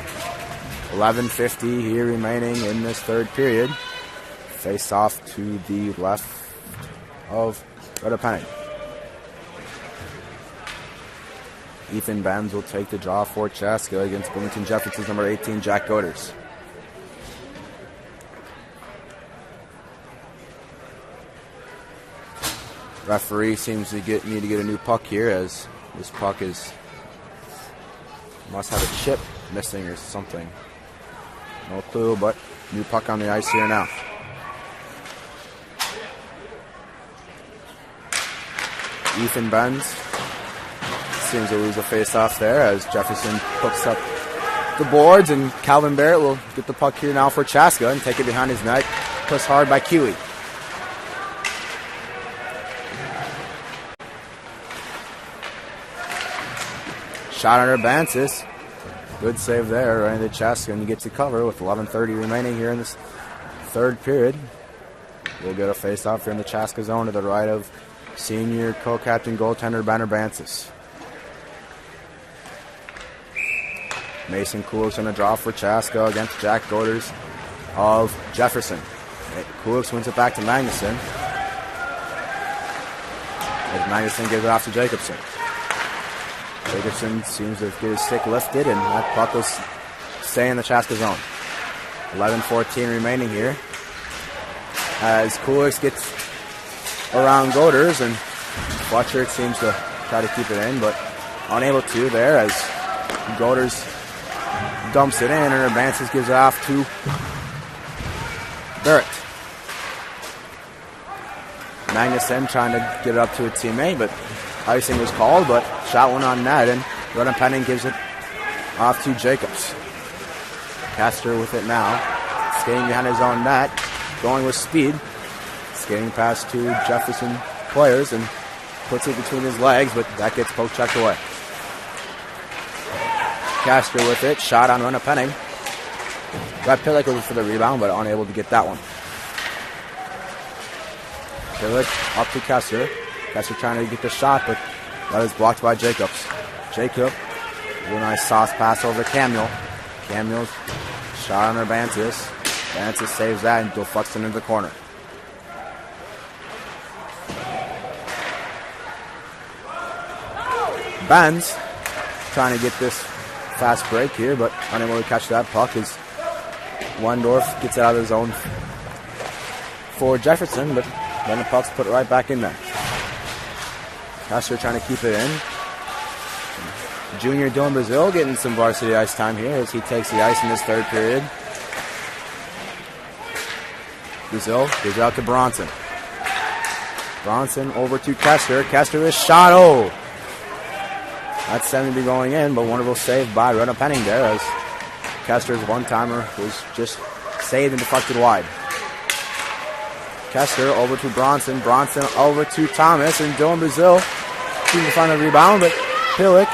11:50 here remaining in this third period. Face off to the left of Renapene. Ethan Benz will take the draw for Chaska against Bloomington Jefferson's number 18, Jack Goders. Referee seems to need to get a new puck here, as this puck must have a chip missing or something. No clue, but new puck on the ice here now. Ethan Benz seems to lose a face-off there as Jefferson hooks up the boards, and Calvin Barrett will get the puck here now for Chaska and take it behind his net. Pushed hard by Kiwi. Shot under Bansis. Good save there, right into Chaska, and he gets the cover with 11:30 remaining here in this third period. We'll get a face-off here in the Chaska zone to the right of senior co-captain goaltender Banner Bansis. Mason Kluix on the draw for Chaska against Jack Goders of Jefferson. Kluix wins it back to Magnuson. As Magnuson gives it off to Jacobson. Jacobson seems to get his stick lifted, and that puck will stay in the Chaska zone. 11:14 remaining here. As Kluix gets around Goders, and Fletcher seems to try to keep it in, but unable to there as Goders dumps it in, and advances, gives it off to Barrett. Magnuson trying to get it up to a teammate, but icing was called, but shot went on net, and Jordan Penning gives it off to Jacobs. Kester with it now, skating behind his own net, going with speed, skating past two Jefferson players, and puts it between his legs, but that gets poke checked away. Kester with it, shot on Rona Penning. Brad Pillick was for the rebound, but unable to get that one. Pillick up to Kester. Kester trying to get the shot, but that is blocked by Jacobs. Jacob, a nice soft pass over to Camille. Camille's shot on Urbantius. Francis saves that and deflects it into the corner. Benz trying to get this fast break here, but unable to catch that puck as Wendorf gets it out of the zone for Jefferson, but then the puck's put right back in there. Kester trying to keep it in. Junior Dylan Brazil getting some varsity ice time here as he takes the ice in this third period. Brazil gives it out to Bronson. Bronson over to Kester. Kester is shot. Oh! That's seeming to be going in, but wonderful save by Rena Penning there as Kester's one-timer was just saved and deflected wide. Kester over to Bronson. Bronson over to Thomas, and Dylan Brazil seems to find a rebound, but Pillick,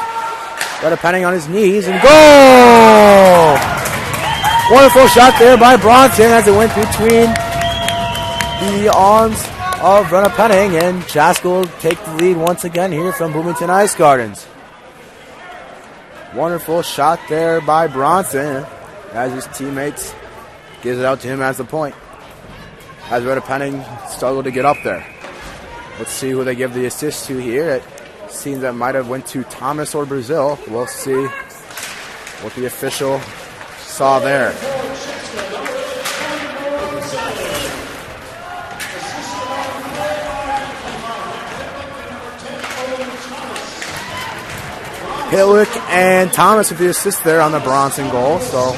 Rena Penning on his knees, and goal! Wonderful shot there by Bronson as it went between the arms of Rena Penning, and Chaska will take the lead once again here from Bloomington Ice Gardens. Wonderful shot there by Bronson as his teammates gives it out to him as the point. As Rena Penning struggled to get up there. Let's see who they give the assist to here. It seems that might have went to Thomas or Brazil. We'll see what the official saw there. Pillick and Thomas with the assist there on the Bronson goal. So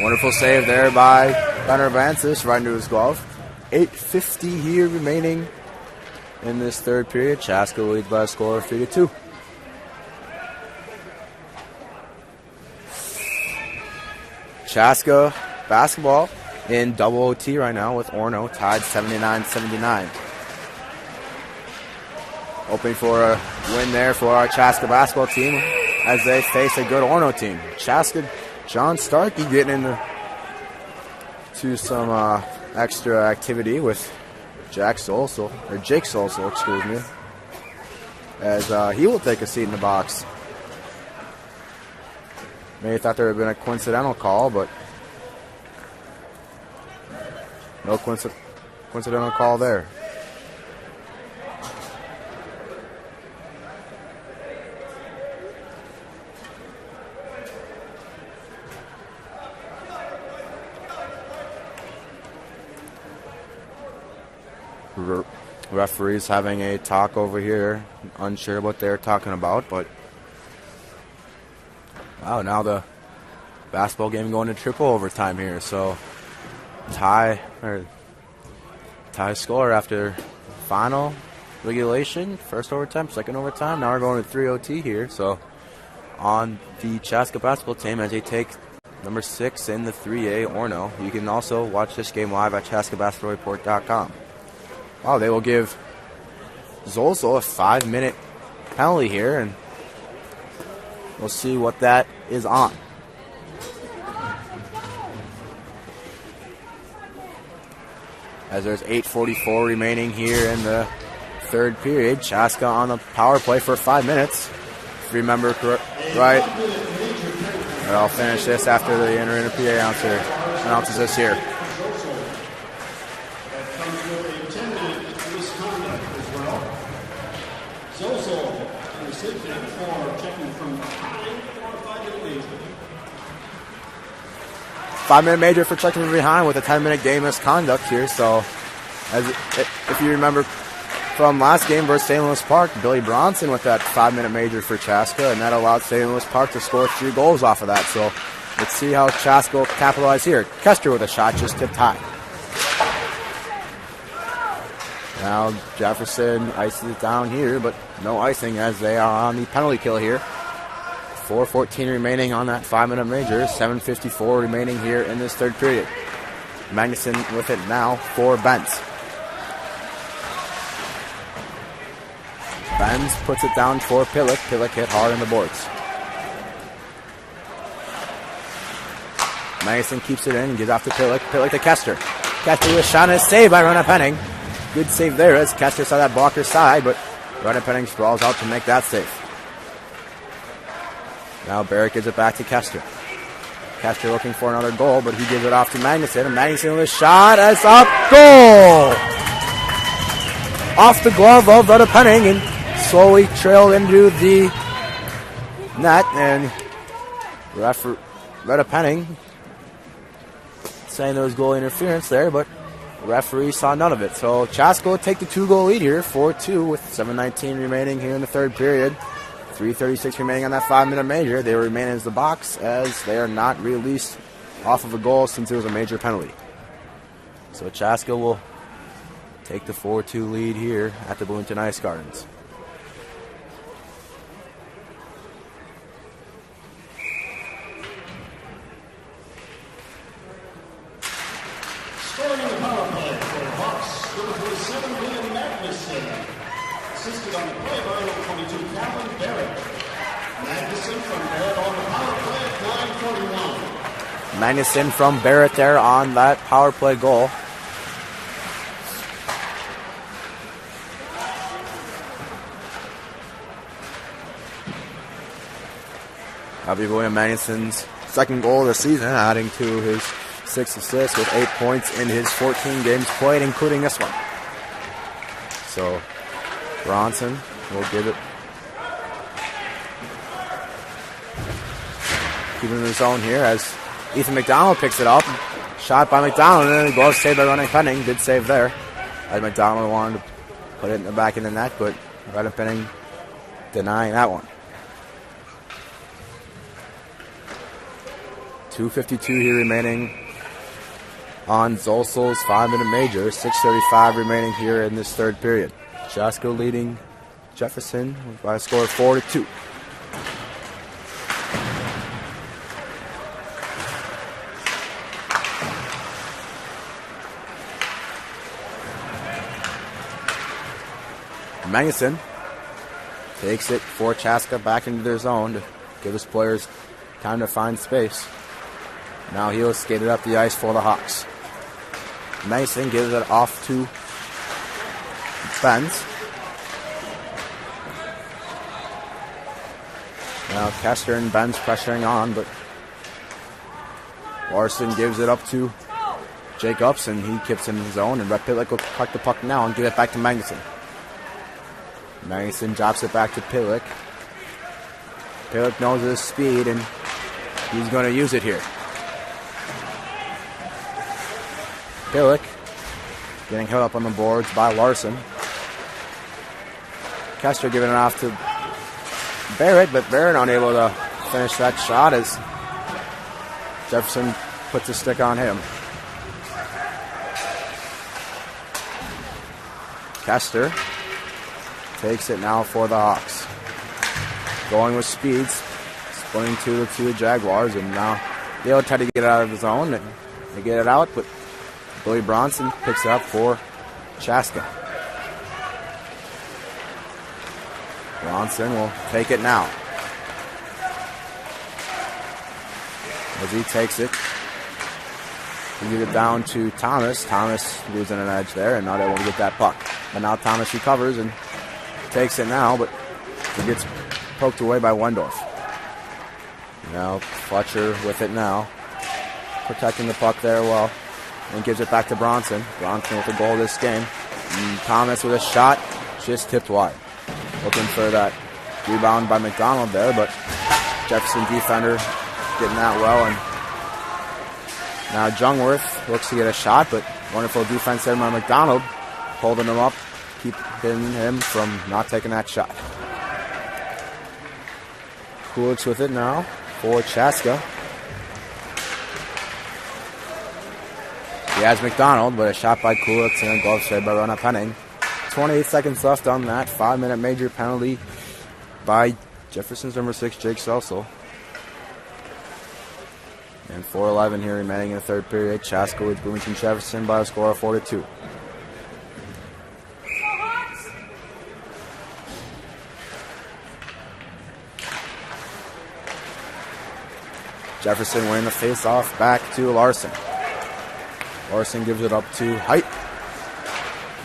wonderful save there by Gunnar Vancis right into his glove. 8:50 here remaining in this third period. Chaska leads by a score of 3-2. Chaska basketball in double OT right now with Orono tied 79-79. Hoping for a win there for our Chaska basketball team as they face a good Orono team. Chaska, John Starkey getting into some extra activity with Jake Solsel, excuse me, as he will take a seat in the box. Maybe thought there had been a coincidental call, but no coincidental call there. Referees having a talk over here, unsure what they're talking about, but wow, now the basketball game going to triple overtime here, so tie score after final regulation, first overtime, second overtime. Now we're going to 3 OT here, so on the Chaska basketball team as they take number 6 in the 3A Orono. You can also watch this game live at chaskabasketballreport.com. Wow, they will give Zolzo a 5-minute penalty here, and we'll see what that is on. As there's 8:44 remaining here in the third period. Chaska on the power play for 5 minutes. If you remember right. And I'll finish this after the PA announces this here. Five-minute major for checking from behind with a 10-minute game misconduct here. So, if you remember from last game versus St. Louis Park, Billy Bronson with that 5-minute major for Chaska, and that allowed St. Louis Park to score 3 goals off of that. So, let's see how Chaska will capitalize here. Kester with a shot, just tipped high. Now Jefferson ices it down here, but no icing as they are on the penalty kill here. 4:14 remaining on that 5-minute major. 7:54 remaining here in this third period. Magnuson with it now for Benz. Benz puts it down for Pillick. Pillick hit hard on the boards. Magnuson keeps it in and gives off to Pillick. Pillick to Kester. Kester with a shot and a save by Rena Penning. Good save there as Kester saw that blocker side, but Brennan Penning sprawls out to make that save. Now Barrett gives it back to Kester. Kester looking for another goal, but he gives it off to Magnuson. And Magnuson with a shot. It's up. Goal! Off the glove of Retta Penning and slowly trailed into the net. And Retta Penning saying there was goal interference there, but the referee saw none of it. So Chaska will take the 2-goal lead here, 4-2, with 7:19 remaining here in the third period. 3:36 remaining on that 5-minute major. They will remain as the box as they are not released off of a goal since it was a major penalty. So Chaska will take the 4-2 lead here at the Bloomington Ice Gardens. Scoring on the power play for the Hawks, number 47, William Magnuson. Assisted on the play by number 22, Calvin Barrett. Magnuson from Barrett on the power play at 9:41. Magnuson from Barrett there on that power play goal. That'll be William Magnuson's second goal of the season, adding to his 6 assists with 8 points in his 14 games played, including this one. So Bronson will give it. Keeping in the zone here as Ethan McDonald picks it up. Shot by McDonald, and then the glove saved by Brennan Penning. Good save there. As McDonald wanted to put it in the back of the net, but Brennan Penning denying that one. 2:52 here remaining on Zolsol's 5-minute major. 6:35 remaining here in this third period. Chaska leading Jefferson by a score of 4-2. Magnuson takes it for Chaska back into their zone to give his players time to find space. Now he'll skate it up the ice for the Hawks. Magnuson gives it off to Benz. Now Kester and Benz pressuring on, but Larson gives it up to Jacobs, and he keeps in his zone, and Rhett Pitlick will cut the puck now and give it back to Magnuson. Magnuson drops it back to Pitlick. Pitlick knows his speed, and he's going to use it here. Pitlick getting held up on the boards by Larson. Kester giving it off to Barrett, but Barrett unable to finish that shot as Jefferson puts a stick on him. Kester takes it now for the Hawks. Going with speeds, splitting to the Jaguars, and now they'll try to get it out of the zone, and they get it out, but Billy Bronson picks it up for Chaska. Bronson will take it now. As he takes it, he gives it down to Thomas. Thomas losing an edge there and not able to get that puck. But now Thomas recovers and takes it now, but he gets poked away by Wendorf. Now Fletcher with it now, protecting the puck there well, and gives it back to Bronson. Bronson with the goal this game. And Thomas with a shot, just tipped wide. Looking for that rebound by McDonald there, but Jefferson defender getting that well, and now Jungworth looks to get a shot, but wonderful defense there by McDonald, holding him up, keeping him from not taking that shot. Kulich with it now for Chaska. He has McDonald, but a shot by Kulich and a glove save by Rhett Penning. 28 seconds left on that 5-minute major penalty by Jefferson's number 6, Jake Selsel. And 4:11 here remaining in the third period. Chaska leads Bloomington Jefferson by a score of 4-2. Jefferson winning the face-off back to Larson. Larson gives it up to Height.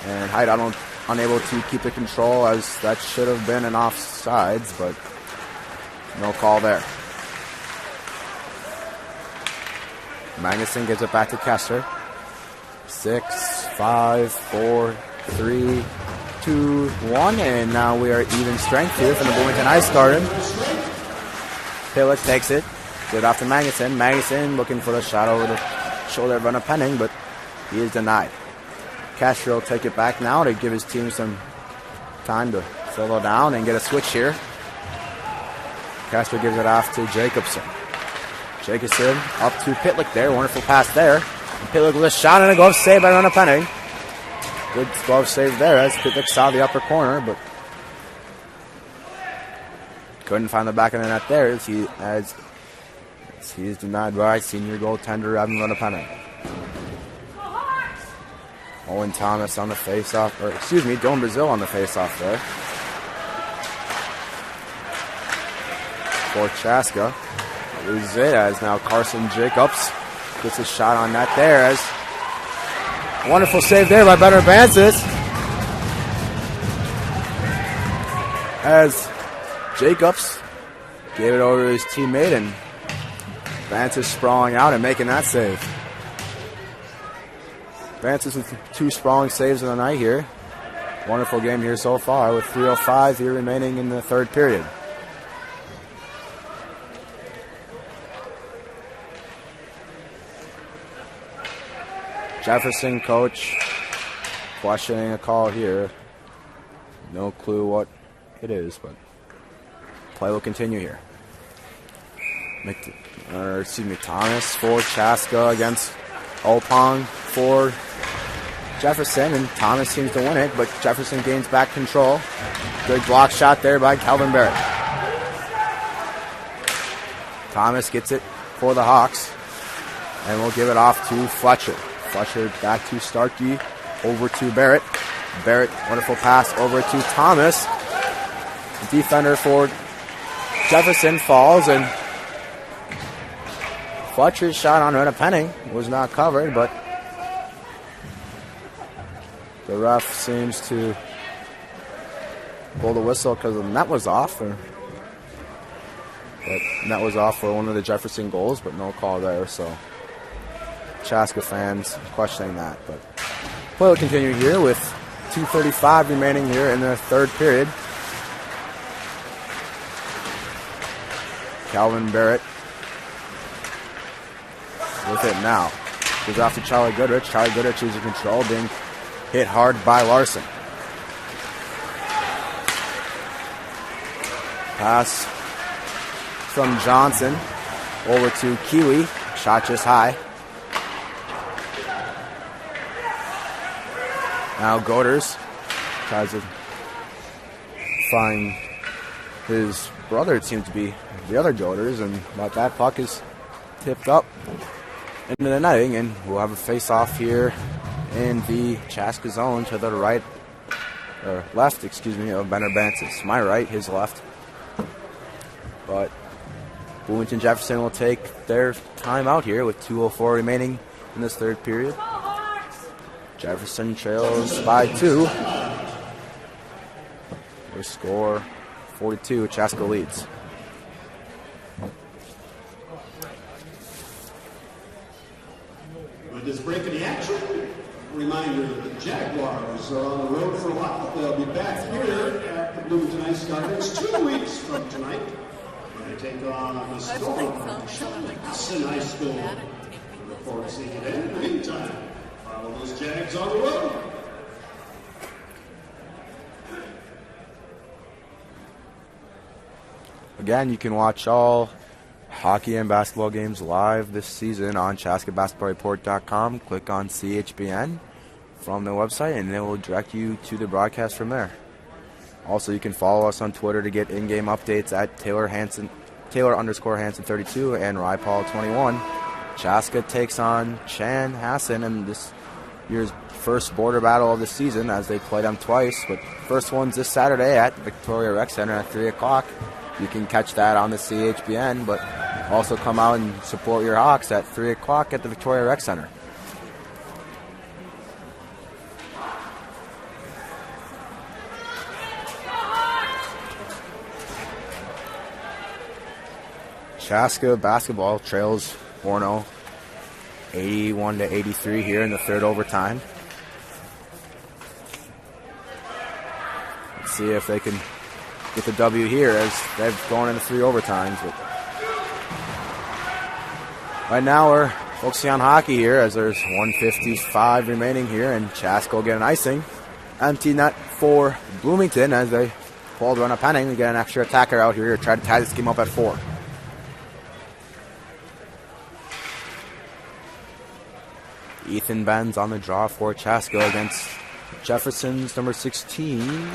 And Height, I don't unable to keep the control, as that should have been an offsides, but no call there. Magnuson gives it back to Kessler. 6, 5, 4, 3, 2, 1, and now we are even strength here from the Bloomington Ice Garden. Pillich takes it. Good off to Magnuson. Magnuson looking for the shot over the shoulder of Brenna Penning, but he is denied. Castro will take it back now to give his team some time to settle down and get a switch here. Castro gives it off to Jacobson. Jacobson up to Pitlick there. Wonderful pass there. And Pitlick with a shot and a glove save by Brenna Penning. Good glove save there as Pitlick saw the upper corner, but couldn't find the back of the net there as he is denied by senior goaltender Evan Runapana. Owen Thomas on the face-off, or excuse me, Dylan Brazil on the face-off there. For Chaska. Loses it as now Carson Jacobs gets a shot on net there as wonderful save there by Benner Bansis. As Jacobs gave it over to his teammate and Bansis sprawling out and making that save. Bansis with 2 sprawling saves of the night here. Wonderful game here so far with 3:05 here remaining in the third period. Jefferson coach questioning a call here. No clue what it is, but play will continue here. Thomas for Chaska against Opong for Jefferson, and Thomas seems to win it, but Jefferson gains back control. Good block shot there by Calvin Barrett. Thomas gets it for the Hawks, and we'll give it off to Fletcher. Fletcher back to Starkey, over to Barrett. Barrett, wonderful pass over to Thomas. The defender for Jefferson falls, and Fletcher's shot on Rena Penning was not covered, but the ref seems to blow the whistle because the net was off. But net was off for one of the Jefferson goals, but no call there, so Chaska fans questioning that. But play will continue here with 2:35 remaining here in the third period. Calvin Barrett with it now. Goes off to Charlie Goodrich. Charlie Goodrich is in control, being hit hard by Larson. Pass from Johnson over to Kiwi. Shot just high. Now Goders tries to find his brother, it seems to be the other Goders, and that puck is tipped up into the netting, and we'll have a face-off here in the Chaska zone to the right, or left, excuse me, of Benner Bansis. My right, his left. But Bloomington Jefferson will take their time out here with 2:04 remaining in this third period. Jefferson trails by 2. Their score 42, Chaska leads. With this break in the action, reminder the Jaguars are on the road for a while. They'll be back here at the Bloomington Ice Gardens 2 weeks from tonight when they take on the Storm from Jefferson High School. We look forward to seeing you then. In the meantime, follow those Jags on the road. Again, you can watch all hockey and basketball games live this season on ChaskaBasketballReport.com. Click on CHBN from the website, and it will direct you to the broadcast from there. Also, you can follow us on Twitter to get in-game updates at Taylor_Hansen32 and RyPaul21. Chaska takes on Chan Hassan in this year's first border battle of the season, as they play them twice. But first one's this Saturday at the Victoria Rec Center at 3 o'clock. You can catch that on the CHBN, but also come out and support your Hawks at 3 o'clock at the Victoria Rec Center. Chaska basketball trails 4-0, 81-83 here in the third overtime. Let's see if they can get the W here as they've gone into 3 overtimes. But right now we're focusing on hockey here as there's 1:55 remaining here, and Chaska will get an icing. Empty net for Bloomington as they pulled run a penning to get an extra attacker out here to try to tie this game up at 4. Ethan Benz on the draw for Chaska against Jefferson's number 16,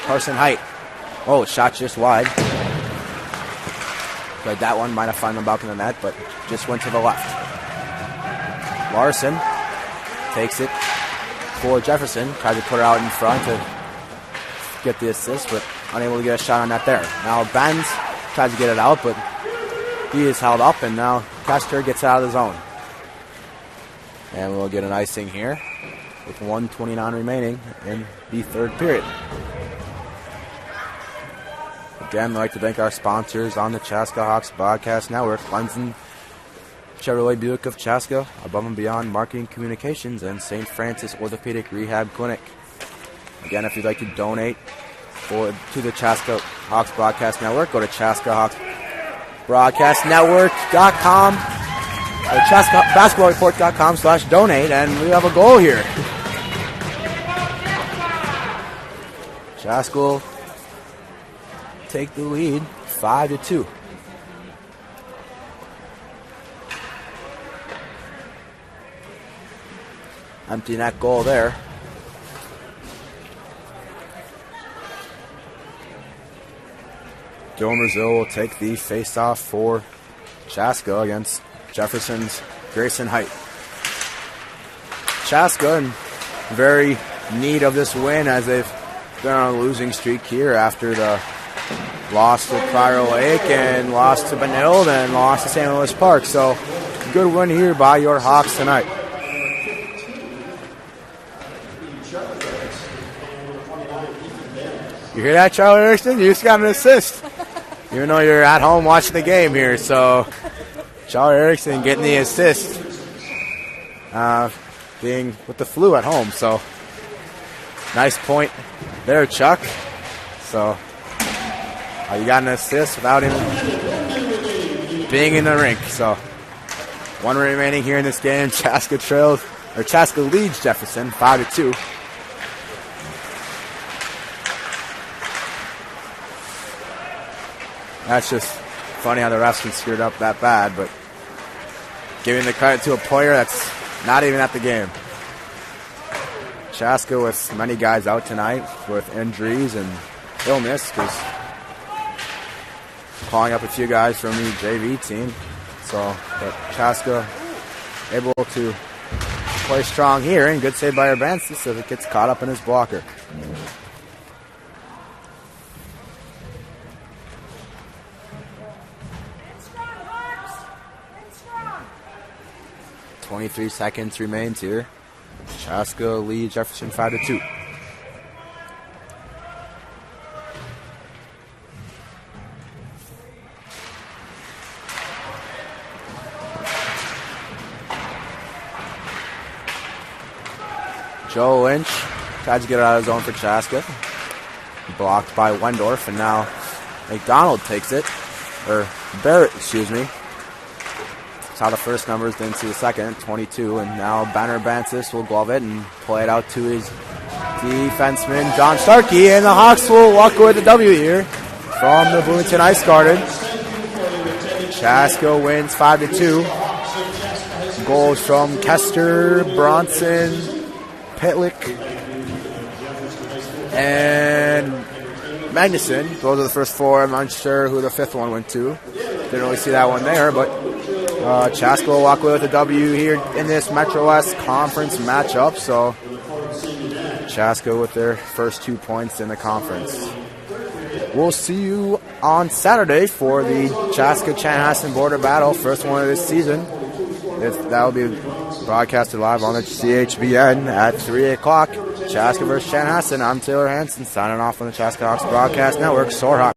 Carson Height. Oh, shot just wide. But that one might have found the back of the net, but just went to the left. Larson takes it for Jefferson. Tried to put her out in front to get the assist, but unable to get a shot on that there. Now Benz tries to get it out, but he is held up, and now Kester gets out of the zone. And we'll get an icing here with 1:29 remaining in the third period. Again, I'd like to thank our sponsors on the Chaska Hawks Broadcast Network, Lenzen Chevrolet Buick of Chaska, Above and Beyond Marketing Communications, and St. Francis Orthopedic Rehab Clinic. Again, if you'd like to donate to the Chaska Hawks Broadcast Network, go to ChaskaHawksBroadcastNetwork.com or ChaskaBasketballReport.com/donate, and we have a goal here. Chaska will take the lead 5-2. Empty net goal there. Gilmersville will take the face-off for Chaska against Jefferson's Grayson Height. Chaska in very need of this win as they've been on a losing streak here after the loss to Prior Lake and lost to Benilde and lost to St. Louis Park. So good win here by your Hawks tonight. You hear that, Charlie Erickson? You just got an assist. Even though you're at home watching the game here. So Charlie Erickson getting the assist. Being with the flu at home. So nice point there, Chuck. So you got an assist without him being in the rink. So 1 remaining here in this game. Chaska leads Jefferson 5-2. That's just funny how the refs can screw it up that bad, but giving the credit to a player that's not even at the game. Chaska with many guys out tonight with injuries and illness, because calling up a few guys from the JV team. So, but Chaska able to play strong here, and good save by Urbanski, so it gets caught up in his blocker. 23 seconds remains here. Chaska leads Jefferson 5-2. Joe Lynch tries to get it out of the zone for Chaska. Blocked by Wendorf, and now McDonald takes it. Or Barrett, excuse me. Saw the first numbers, didn't see the second, 22, and now Banner Bansis will glove it and play it out to his defenseman, John Starkey, and the Hawks will walk away with the W here from the Bloomington Ice Garden. Chaska wins 5-2. Goals from Kester, Bronson, Pitlick, and Magnuson. Those are the first 4. I'm not sure who the 5th one went to. Didn't really see that one there, but Chaska will walk away with a W here in this Metro West Conference matchup. So Chaska with their first 2 points in the conference. We'll see you on Saturday for the Chaska-Chanhassen border battle, first one of this season. That will be broadcasted live on the CHBN at 3 o'clock. Chaska versus Chanhassen. I'm Taylor Hansen signing off on the Chaska Hawks Broadcast Network. Soar Hawks.